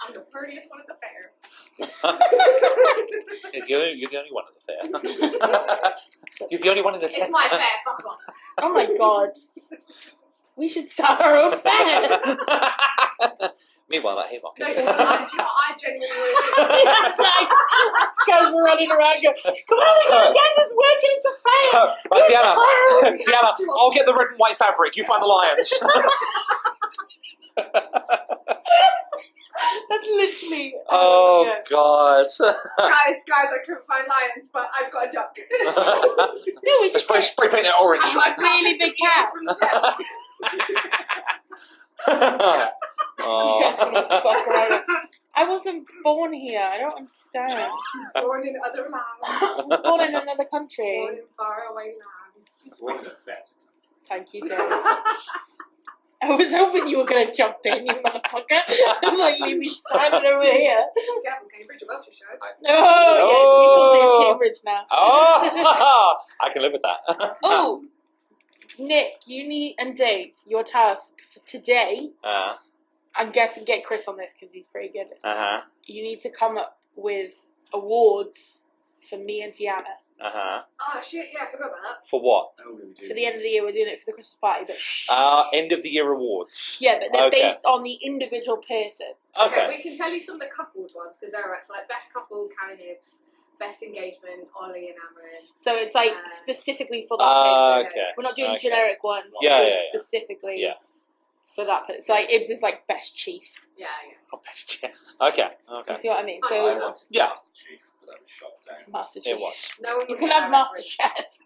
[SPEAKER 1] I'm the prettiest one at the fair.
[SPEAKER 4] You're the only one at the fair. You're the only one in the tent.
[SPEAKER 1] It's my fair, fuck off.
[SPEAKER 2] Oh my god. We should start our own fair.
[SPEAKER 4] Meanwhile, at Haymarket.
[SPEAKER 1] No, do you know what I genuinely want to do?
[SPEAKER 2] Guys were running around going, come on, get this working, it's a fair.
[SPEAKER 4] So, right, Deanna,
[SPEAKER 1] Diana,
[SPEAKER 4] I'll get the red and white fabric. You find the lions.
[SPEAKER 2] That's literally.
[SPEAKER 4] Oh God!
[SPEAKER 1] guys, I couldn't find lions, but I've got a duck.
[SPEAKER 2] No, we just
[SPEAKER 4] spray paint it orange.
[SPEAKER 1] I've got
[SPEAKER 2] really big cat.
[SPEAKER 1] from the test.
[SPEAKER 4] Oh.
[SPEAKER 2] I wasn't born here. I don't understand.
[SPEAKER 1] Born in other lands.
[SPEAKER 2] I was born in another country.
[SPEAKER 1] Born in faraway lands.
[SPEAKER 3] It's one of the better.
[SPEAKER 2] Thank you, Dave. I was hoping you were going to jump in, you motherfucker. And like leave me standing over here.
[SPEAKER 1] Yeah, from Cambridge, a Welsh show.
[SPEAKER 2] Oh, yeah, you can say Cambridge now.
[SPEAKER 4] Oh, I can live with that.
[SPEAKER 2] Oh, Nick, and Dave, your task for today, I'm guessing get Chris on this because he's pretty good. You need to come up with awards for me and Deanna.
[SPEAKER 1] Oh shit, yeah, I forgot about that.
[SPEAKER 4] For what?
[SPEAKER 2] For the end of the year, we're doing it for the Christmas party, but
[SPEAKER 4] End of the year awards.
[SPEAKER 2] yeah, but they're
[SPEAKER 4] Okay.
[SPEAKER 2] based on the individual person.
[SPEAKER 4] Okay.
[SPEAKER 1] We can tell you some of the couples ones because they're right. So like best couple, Callie Nibs. Best engagement, Ollie and Amarin.
[SPEAKER 2] So it's like specifically for that person.
[SPEAKER 4] Okay.
[SPEAKER 2] We're not doing
[SPEAKER 4] Okay.
[SPEAKER 2] generic ones.
[SPEAKER 4] Yeah,
[SPEAKER 2] We're doing
[SPEAKER 4] yeah, yeah.
[SPEAKER 2] specifically
[SPEAKER 4] Yeah.
[SPEAKER 2] for that person. It's like Ibs is like best chief.
[SPEAKER 1] Yeah.
[SPEAKER 4] Oh, best year. Okay.
[SPEAKER 2] You see what I mean?
[SPEAKER 1] I
[SPEAKER 2] So
[SPEAKER 3] I wanted
[SPEAKER 4] Yeah.
[SPEAKER 3] Master Chief, but that was shot down.
[SPEAKER 2] Master Chief.
[SPEAKER 4] It was.
[SPEAKER 1] No one
[SPEAKER 2] You
[SPEAKER 1] would
[SPEAKER 2] can
[SPEAKER 1] get
[SPEAKER 2] have
[SPEAKER 1] that
[SPEAKER 2] Master
[SPEAKER 1] reference.
[SPEAKER 2] Chef.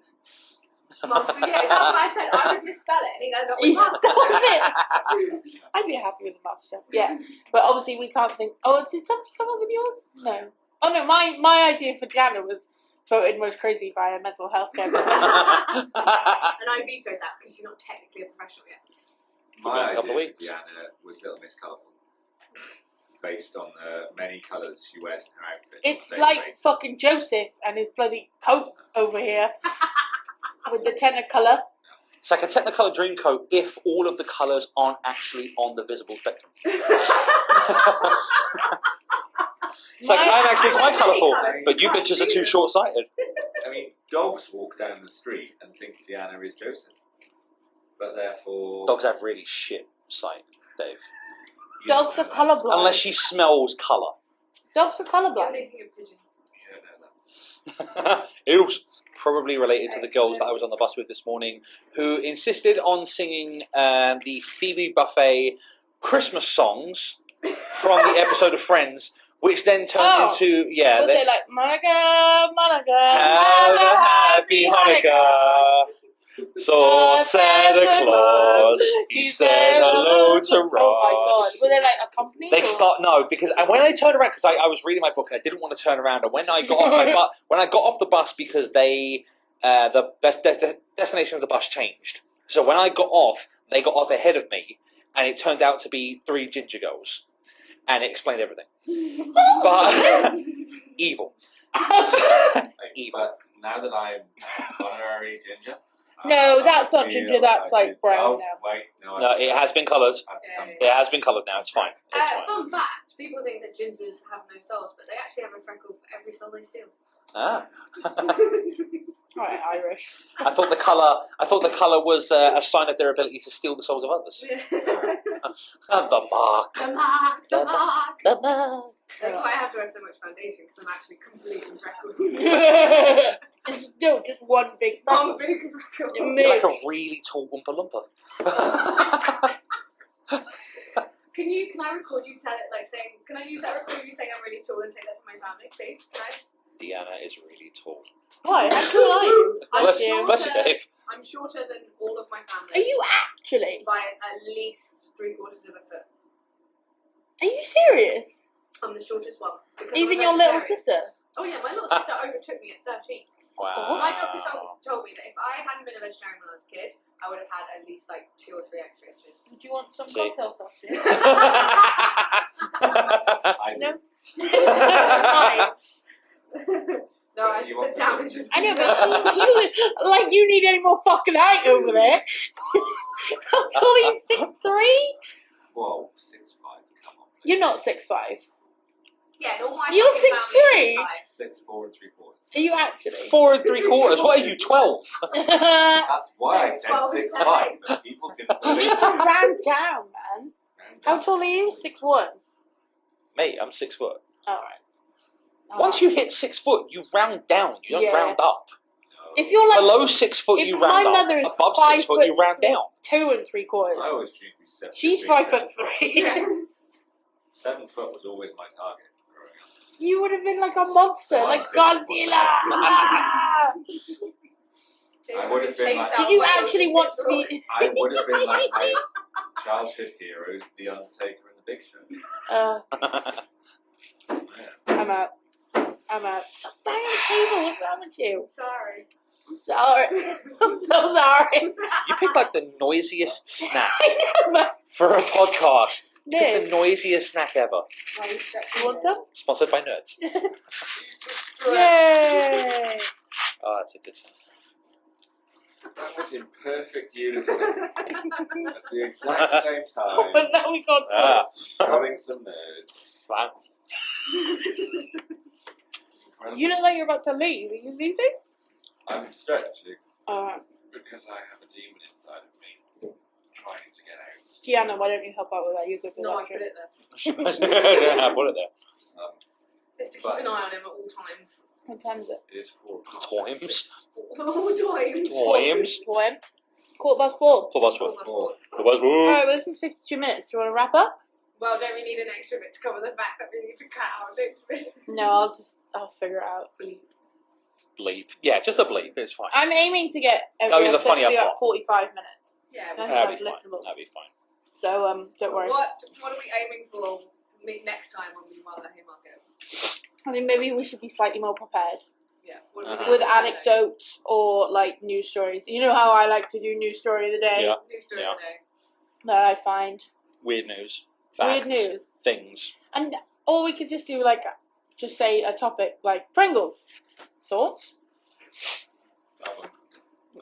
[SPEAKER 1] Master, yeah, that's what I said. I would misspell it, and he'd end up with
[SPEAKER 2] Yeah,
[SPEAKER 1] Master.
[SPEAKER 2] stop it. I'd be happy with the Master Chef. Yeah, but obviously we can't think. Oh, did somebody come up with yours? No. Oh no, my idea for Diana was voted most crazy by a mental health care professional.
[SPEAKER 1] And I vetoed that because she's not technically a professional yet.
[SPEAKER 3] My
[SPEAKER 4] a couple of
[SPEAKER 3] idea
[SPEAKER 4] weeks.
[SPEAKER 3] for Deanna was Little Miss Colourful, based on the many colours she wears in her outfit.
[SPEAKER 2] It's
[SPEAKER 3] Same
[SPEAKER 2] like
[SPEAKER 3] race.
[SPEAKER 2] fucking Joseph and his bloody coat over here with the Technicolor.
[SPEAKER 4] It's like a Technicolor dream coat if all of the colours aren't actually on the visible spectrum. It's like, I'm actually quite colourful, but you bitches are too short-sighted.
[SPEAKER 3] I mean, dogs walk down the street and think Deanna is Joseph, but therefore
[SPEAKER 4] Dogs have really shit sight, Dave.
[SPEAKER 3] you don't
[SPEAKER 2] Dogs are
[SPEAKER 3] know that.
[SPEAKER 2] colourblind.
[SPEAKER 4] Unless she smells colour.
[SPEAKER 2] Dogs are
[SPEAKER 1] You're
[SPEAKER 2] colourblind.
[SPEAKER 1] thinking of pigeons.
[SPEAKER 3] You don't know that.
[SPEAKER 4] It was probably related to the girls that I was on the bus with this morning who insisted on singing the Phoebe Buffet Christmas songs from the episode of Friends, which then turned into,
[SPEAKER 2] Was they like, Monica,
[SPEAKER 4] have a happy Hanukkah. So Santa Claus, he said hello to Ross.
[SPEAKER 2] Oh my god. Were they like accompanied?
[SPEAKER 4] They
[SPEAKER 2] or-
[SPEAKER 4] start because and when I turned around, because I was reading my book and I didn't want to turn around, and when I got off my bus, when I got off the bus because they the destination of the bus changed, so when I got off, they got off ahead of me, and it turned out to be 3 ginger girls, and it explained everything. But evil, evil.
[SPEAKER 3] But now that I'm honorary ginger.
[SPEAKER 2] No,
[SPEAKER 3] I
[SPEAKER 2] that's not
[SPEAKER 3] feel
[SPEAKER 2] ginger, that's like
[SPEAKER 3] did-
[SPEAKER 2] brown
[SPEAKER 3] oh,
[SPEAKER 2] now.
[SPEAKER 3] Wait, no,
[SPEAKER 4] No, it has been coloured.
[SPEAKER 3] I've become
[SPEAKER 2] Yeah.
[SPEAKER 4] It has been coloured now. It's fine. It's fine.
[SPEAKER 1] Fun fact: people think that gingers have no souls, but they actually have a freckle for every soul they steal.
[SPEAKER 4] Ah.
[SPEAKER 2] Right, Irish.
[SPEAKER 4] I thought the colour was a sign of their ability to steal the souls of others. The mark.
[SPEAKER 1] The mark, the mark.
[SPEAKER 4] The mark.
[SPEAKER 1] That's why I have to wear so much foundation because I'm actually completely freckled.
[SPEAKER 2] No, just one big freckle.
[SPEAKER 1] One big freckle.
[SPEAKER 4] You're like a really tall Oompa Loompa.
[SPEAKER 1] Can I record you tell it like saying? Can I use that record you saying I'm really tall and take that to my family, please? Can I?
[SPEAKER 4] Deanna is really tall.
[SPEAKER 2] Why? How tall are you?
[SPEAKER 4] Bless
[SPEAKER 1] shorter-
[SPEAKER 4] bless you, Dave.
[SPEAKER 1] I'm shorter than all of my family.
[SPEAKER 2] Are you actually?
[SPEAKER 1] By at least 3/4 of a foot.
[SPEAKER 2] Are you serious?
[SPEAKER 1] I'm the shortest one. because
[SPEAKER 2] Even
[SPEAKER 1] I'm a
[SPEAKER 2] your little
[SPEAKER 1] vegetarian.
[SPEAKER 2] sister?
[SPEAKER 1] Oh yeah, my little sister overtook me at 13.
[SPEAKER 4] Wow.
[SPEAKER 1] My doctor told me that if I hadn't been a vegetarian when I was a kid, I would have had at least like 2 or 3 extra inches.
[SPEAKER 2] Would you want some
[SPEAKER 4] See.
[SPEAKER 2] cocktail sauce?
[SPEAKER 3] I
[SPEAKER 2] No.
[SPEAKER 3] do.
[SPEAKER 1] No,
[SPEAKER 3] You
[SPEAKER 1] the
[SPEAKER 3] want-
[SPEAKER 1] damage is.
[SPEAKER 2] I know, but you like you need any more fucking height over there. How tall are you? 6'3"?
[SPEAKER 3] Whoa, 6'5", come on.
[SPEAKER 2] You're not 6'5".
[SPEAKER 1] Yeah, not my
[SPEAKER 2] You're
[SPEAKER 1] fucking family
[SPEAKER 2] 6'3"?
[SPEAKER 1] this time.
[SPEAKER 3] 6'4" and 3/4.
[SPEAKER 2] Are you actually?
[SPEAKER 4] 4 3/4. What are you, 12?
[SPEAKER 3] That's why I said
[SPEAKER 1] 12 and
[SPEAKER 3] 6'5", but people didn't
[SPEAKER 2] You
[SPEAKER 3] believe
[SPEAKER 2] need to
[SPEAKER 3] me.
[SPEAKER 2] round down, man. How tall are you? 6'1".
[SPEAKER 4] Mate, I'm 6 foot.
[SPEAKER 2] Alright.
[SPEAKER 4] Once you hit 6 foot, you round down. You don't
[SPEAKER 2] Yeah.
[SPEAKER 4] round up.
[SPEAKER 2] If you're like
[SPEAKER 4] Below 6 foot,
[SPEAKER 2] if
[SPEAKER 4] you
[SPEAKER 2] my
[SPEAKER 4] round up.
[SPEAKER 2] mother is
[SPEAKER 4] Above
[SPEAKER 2] 5
[SPEAKER 4] 6 foot, you
[SPEAKER 2] foot
[SPEAKER 4] round down.
[SPEAKER 2] 2 and 3/4.
[SPEAKER 3] I always dreamed to be 7
[SPEAKER 2] She's
[SPEAKER 3] between
[SPEAKER 2] 5'3".
[SPEAKER 3] 7 foot was always my target growing up.
[SPEAKER 2] You would have been like a monster,
[SPEAKER 3] So
[SPEAKER 2] like
[SPEAKER 3] I'm
[SPEAKER 2] Godzilla.
[SPEAKER 3] I would have been like-
[SPEAKER 2] Did you actually want to be?
[SPEAKER 3] I would have been like my childhood heroes, The Undertaker and The Big Show. Yeah.
[SPEAKER 2] I'm out. Stop banging the table. What's wrong with you?
[SPEAKER 1] Sorry.
[SPEAKER 2] Sorry. I'm so sorry.
[SPEAKER 4] You picked like the noisiest snack
[SPEAKER 2] I know, but
[SPEAKER 4] for a podcast. You picked
[SPEAKER 2] Nick,
[SPEAKER 4] the noisiest snack ever.
[SPEAKER 2] you want some?
[SPEAKER 4] Sponsored by Nerds.
[SPEAKER 2] Yay!
[SPEAKER 4] Oh, that's a good sound.
[SPEAKER 3] That was in perfect unison at the exact same time.
[SPEAKER 2] But now we got
[SPEAKER 4] Ah.
[SPEAKER 3] Showing some nerds.
[SPEAKER 4] Wow.
[SPEAKER 2] You look like you're about to leave. Are you leaving?
[SPEAKER 3] I'm stretching
[SPEAKER 2] Alright.
[SPEAKER 3] because I have a demon inside of me trying to get out.
[SPEAKER 2] Tiana, why don't you help out with that? You're good with
[SPEAKER 1] No, I
[SPEAKER 2] that
[SPEAKER 1] put
[SPEAKER 2] shit.
[SPEAKER 1] it there.
[SPEAKER 4] I put it there.
[SPEAKER 1] It's to keep an eye on him at all times.
[SPEAKER 2] What time is it?
[SPEAKER 3] It is 4 o'clock.
[SPEAKER 4] Times.
[SPEAKER 1] All times.
[SPEAKER 4] Times.
[SPEAKER 2] When? 4:15.
[SPEAKER 4] 4
[SPEAKER 3] 4.
[SPEAKER 2] Alright, well, this is 52 minutes. Do you want to wrap up?
[SPEAKER 1] Well, don't we need an extra bit to cover the fact that we need to cut out next bit?
[SPEAKER 2] No, I'll figure it out.
[SPEAKER 4] Bleep. Yeah, just a bleep. It's fine.
[SPEAKER 2] I'm aiming to get
[SPEAKER 4] Oh,
[SPEAKER 2] every
[SPEAKER 4] you're the
[SPEAKER 2] episode to
[SPEAKER 4] funnier
[SPEAKER 2] be about
[SPEAKER 4] part.
[SPEAKER 2] 45 minutes.
[SPEAKER 1] Yeah.
[SPEAKER 2] I think
[SPEAKER 1] Well,
[SPEAKER 4] That'd
[SPEAKER 2] that's
[SPEAKER 4] be fine.
[SPEAKER 2] listenable.
[SPEAKER 4] That'd be fine.
[SPEAKER 2] So, don't worry.
[SPEAKER 1] what are we aiming for next time when we run the Haymarket?
[SPEAKER 2] I mean, maybe we should be slightly more prepared
[SPEAKER 1] Yeah. What do we
[SPEAKER 4] Uh-huh.
[SPEAKER 1] do?
[SPEAKER 2] with anecdotes or like news stories. You know how I like to do news story of the day
[SPEAKER 4] Yeah.
[SPEAKER 1] New story
[SPEAKER 4] Yeah.
[SPEAKER 1] today.
[SPEAKER 2] that I find
[SPEAKER 4] Weird news.
[SPEAKER 2] weird
[SPEAKER 4] Facts.
[SPEAKER 2] news,
[SPEAKER 4] Things.
[SPEAKER 2] and or we could just do like just say a topic like Pringles. Thoughts?
[SPEAKER 3] That one.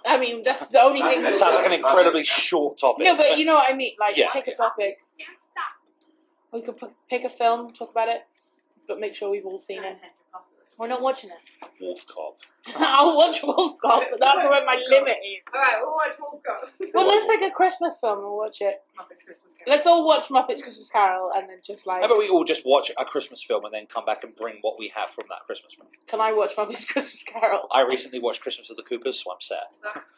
[SPEAKER 2] I mean, that's the only thing.
[SPEAKER 4] That sounds like an incredibly short topic.
[SPEAKER 2] No, but you know what I mean. Like,
[SPEAKER 4] Yeah.
[SPEAKER 2] pick a topic.
[SPEAKER 1] Can't stop.
[SPEAKER 2] We could pick a film, talk about it, but make sure we've all seen it. We're not watching it.
[SPEAKER 4] Wolf Cop.
[SPEAKER 2] I'll watch Wolf Cop, but that's where my limit is.
[SPEAKER 1] Alright, we'll watch Wolf Cop.
[SPEAKER 2] Well, let's pick a Christmas film and watch it.
[SPEAKER 1] Muppets Christmas Carol.
[SPEAKER 2] Let's all watch Muppets Christmas Carol and then just like.
[SPEAKER 4] How about we all just watch a Christmas film and then come back and bring what we have from that Christmas film?
[SPEAKER 2] Can I watch Muppets Christmas Carol?
[SPEAKER 4] I recently watched Christmas of the Coopers, so I'm sad.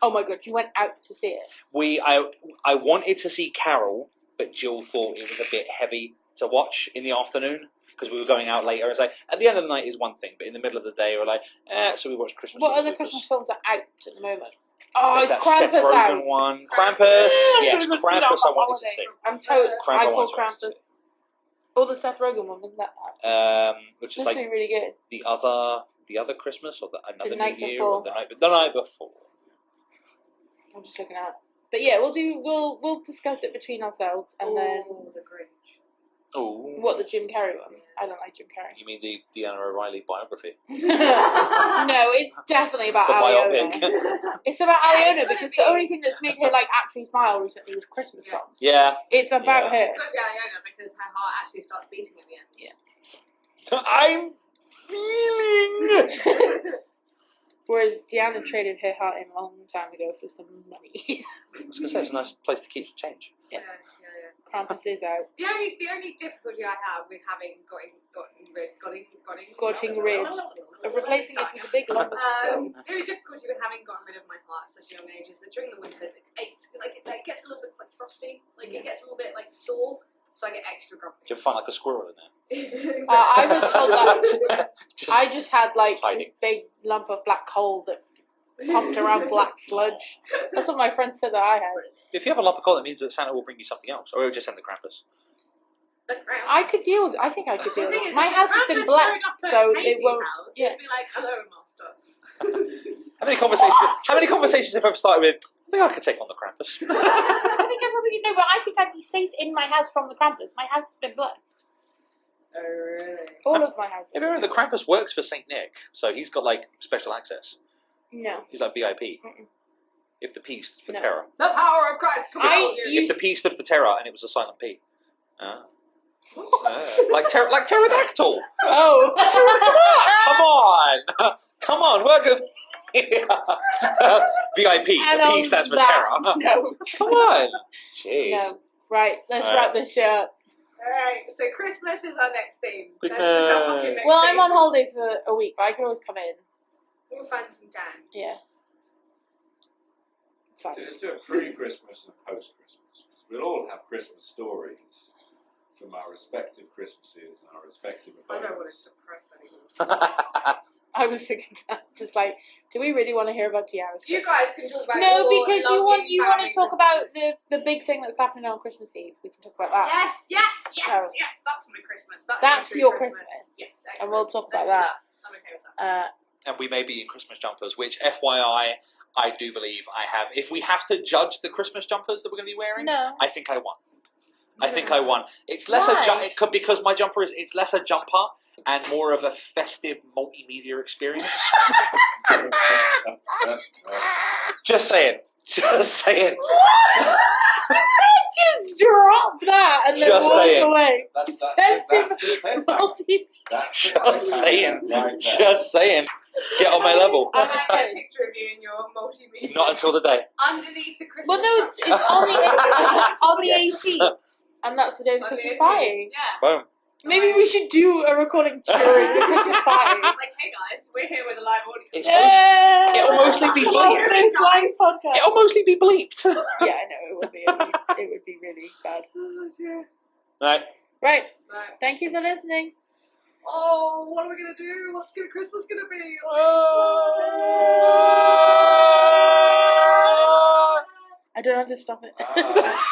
[SPEAKER 2] Oh my god, you went out to see it.
[SPEAKER 4] I wanted to see Carol, but Jill thought it was a bit heavy to watch in the afternoon because we were going out later. It's like at the end of the night is one thing, but in the middle of the day we're like, so we watched Christmas.
[SPEAKER 2] What
[SPEAKER 4] of the
[SPEAKER 2] other
[SPEAKER 4] Coopers.
[SPEAKER 2] Christmas films are out at the moment? Oh,
[SPEAKER 4] There's
[SPEAKER 2] it's
[SPEAKER 4] that Seth
[SPEAKER 2] Krampus out.
[SPEAKER 4] Rogen one. Krampus. Yes,
[SPEAKER 2] I'm gonna see that
[SPEAKER 4] Krampus. I
[SPEAKER 2] on
[SPEAKER 4] wanted to
[SPEAKER 2] holiday.
[SPEAKER 4] see.
[SPEAKER 2] I'm told.
[SPEAKER 4] Krampus
[SPEAKER 2] I
[SPEAKER 4] I
[SPEAKER 2] call
[SPEAKER 4] wanted to
[SPEAKER 2] Krampus.
[SPEAKER 4] see.
[SPEAKER 2] Or the Seth Rogen one, isn't that out?
[SPEAKER 4] Which is
[SPEAKER 2] That's
[SPEAKER 4] like
[SPEAKER 2] actually really good.
[SPEAKER 4] the other Christmas or another
[SPEAKER 2] night
[SPEAKER 4] New Year
[SPEAKER 2] before.
[SPEAKER 4] or the night before.
[SPEAKER 2] I'm just looking out. But yeah, we'll discuss it between ourselves and then
[SPEAKER 1] Oh, the Grinch.
[SPEAKER 4] Oh,
[SPEAKER 2] what the Jim Carrey one. I don't like Jim Carrey.
[SPEAKER 4] you mean the Deanna O'Reilly biography?
[SPEAKER 2] No, it's definitely about
[SPEAKER 4] The
[SPEAKER 2] Aliona.
[SPEAKER 4] biopic.
[SPEAKER 2] It's about
[SPEAKER 1] Yeah,
[SPEAKER 2] Aliona
[SPEAKER 1] it's
[SPEAKER 2] because
[SPEAKER 1] gonna
[SPEAKER 2] the
[SPEAKER 1] be.
[SPEAKER 2] only thing that's made her like actually smile recently was Christmas
[SPEAKER 1] Yeah.
[SPEAKER 2] songs.
[SPEAKER 4] Yeah.
[SPEAKER 2] It's about her.
[SPEAKER 1] It's going to be Aliona because her heart actually starts beating at the end.
[SPEAKER 2] Yeah.
[SPEAKER 4] I'm feeling.
[SPEAKER 2] Whereas Deanna traded her heart in a long time ago for some money.
[SPEAKER 4] I was going to say it's a nice place to keep change.
[SPEAKER 2] Yeah.
[SPEAKER 1] Yeah.
[SPEAKER 2] Krampus is out.
[SPEAKER 1] The only difficulty I have with having gotten rid
[SPEAKER 2] of replacing it with a big lump of
[SPEAKER 1] the only difficulty with having gotten rid of my heart at such a young age is that during the winters it aches, like it gets a little bit like frosty, like it gets a little bit like sore, so I get extra grumpy.
[SPEAKER 4] Do you find like a squirrel in there?
[SPEAKER 2] I was told that
[SPEAKER 4] Just
[SPEAKER 2] I just had like
[SPEAKER 4] hiding.
[SPEAKER 2] this big lump of black coal that pumped around black sludge. That's what my friend said that I had.
[SPEAKER 4] If you have a lump of coal, that means that Santa will bring you something else, or he'll just send the Krampus.
[SPEAKER 2] I could deal with it. I think I could deal
[SPEAKER 1] The
[SPEAKER 2] with
[SPEAKER 1] thing
[SPEAKER 2] it.
[SPEAKER 1] is,
[SPEAKER 2] My
[SPEAKER 1] if
[SPEAKER 2] house
[SPEAKER 1] the
[SPEAKER 2] has been
[SPEAKER 1] Krampus
[SPEAKER 2] blessed,
[SPEAKER 1] showed up at
[SPEAKER 2] so it
[SPEAKER 1] Katie's
[SPEAKER 2] won't.
[SPEAKER 1] house,
[SPEAKER 2] Yeah.
[SPEAKER 1] it'd be like, hello, master.
[SPEAKER 4] How many conversations have ever started with? I think I could take on the Krampus.
[SPEAKER 2] I think I probably no, but I think I'd be safe in my house from the Krampus. My house has been blessed.
[SPEAKER 1] Oh, really?
[SPEAKER 2] All of my houses.
[SPEAKER 4] Have you remember the Krampus works for Saint Nick, so he's got like special access.
[SPEAKER 2] No.
[SPEAKER 4] He's like VIP.
[SPEAKER 2] Mm-mm.
[SPEAKER 4] If the P stood for
[SPEAKER 2] No.
[SPEAKER 4] terror.
[SPEAKER 1] The power of Christ compels you.
[SPEAKER 2] You-
[SPEAKER 4] If the P stood for terror and it was a silent P. Like pterodactyl.
[SPEAKER 2] Oh.
[SPEAKER 4] Come on, we're good. VIP.
[SPEAKER 2] And
[SPEAKER 4] The P
[SPEAKER 2] on
[SPEAKER 4] stands for
[SPEAKER 2] that
[SPEAKER 4] terror.
[SPEAKER 2] note.
[SPEAKER 4] Come on. Jeez.
[SPEAKER 2] No. Right, let's wrap this shit up.
[SPEAKER 1] Alright, so Christmas is our next theme. Let's
[SPEAKER 4] Christmas.
[SPEAKER 1] just jump off your next
[SPEAKER 2] Well,
[SPEAKER 1] theme.
[SPEAKER 2] I'm on holiday for a week, but I can always come in.
[SPEAKER 1] We'll find some time.
[SPEAKER 2] Yeah. Fine.
[SPEAKER 3] Let's do a pre-Christmas and a post-Christmas. We'll all have Christmas stories from our respective Christmases and our respective
[SPEAKER 1] I don't want to
[SPEAKER 3] abodes.
[SPEAKER 1] suppress anyone.
[SPEAKER 2] I was thinking that, just like, do we really want to hear about Tiana's
[SPEAKER 1] You
[SPEAKER 2] Christmas?
[SPEAKER 1] guys can talk about
[SPEAKER 2] No,
[SPEAKER 1] your
[SPEAKER 2] because
[SPEAKER 1] lovely
[SPEAKER 2] you want to
[SPEAKER 1] family
[SPEAKER 2] talk about
[SPEAKER 1] Christmases.
[SPEAKER 2] the big thing that's happening on Christmas Eve. We can talk about that.
[SPEAKER 1] Yes,
[SPEAKER 2] Oh.
[SPEAKER 1] that's my Christmas. That's
[SPEAKER 2] That's
[SPEAKER 1] my true
[SPEAKER 2] your
[SPEAKER 1] Christmas.
[SPEAKER 2] Christmas.
[SPEAKER 1] Yes,
[SPEAKER 2] And we'll
[SPEAKER 1] excellent.
[SPEAKER 2] talk
[SPEAKER 1] Let's
[SPEAKER 2] about
[SPEAKER 1] do
[SPEAKER 2] that.
[SPEAKER 1] I'm okay with that.
[SPEAKER 4] And we may be in Christmas jumpers, which, FYI, I do believe I have. If we have to judge the Christmas jumpers that we're going to be wearing,
[SPEAKER 2] No.
[SPEAKER 4] I think I won. I think I won. It's less a
[SPEAKER 2] Why?
[SPEAKER 4] it could because my jumper it's less a jumper and more of a festive multimedia experience. Just saying. Just saying.
[SPEAKER 2] Just drop that and then
[SPEAKER 4] Just
[SPEAKER 2] walk
[SPEAKER 4] saying.
[SPEAKER 2] away.
[SPEAKER 3] That's
[SPEAKER 2] Festive multi-
[SPEAKER 4] Just saying. Just saying. Get on my level.
[SPEAKER 1] I might get a picture of you in your multimedia.
[SPEAKER 4] Not until the day.
[SPEAKER 1] Underneath the Christmas
[SPEAKER 2] Well, no,
[SPEAKER 1] tree.
[SPEAKER 2] it's on the
[SPEAKER 4] Yes.
[SPEAKER 2] 18th. And that's the day of the
[SPEAKER 1] On the
[SPEAKER 2] Christmas
[SPEAKER 1] 18th,
[SPEAKER 2] party.
[SPEAKER 1] Yeah.
[SPEAKER 4] Boom.
[SPEAKER 2] Maybe we should do a recording during the Christmas party.
[SPEAKER 1] Like, hey guys, we're here with a live audience.
[SPEAKER 4] It's
[SPEAKER 2] Yeah.
[SPEAKER 4] It'll mostly be
[SPEAKER 2] Love
[SPEAKER 4] bleeped.
[SPEAKER 2] this live podcast.
[SPEAKER 4] It'll mostly be bleeped.
[SPEAKER 2] Yeah, I know it would be. It would be really bad.
[SPEAKER 1] Oh, dear.
[SPEAKER 4] Right.
[SPEAKER 2] Right.
[SPEAKER 1] Right.
[SPEAKER 2] Thank you for listening.
[SPEAKER 1] Oh, what are we gonna do? What's Christmas gonna be?
[SPEAKER 2] I don't know how to stop it.
[SPEAKER 3] Ah.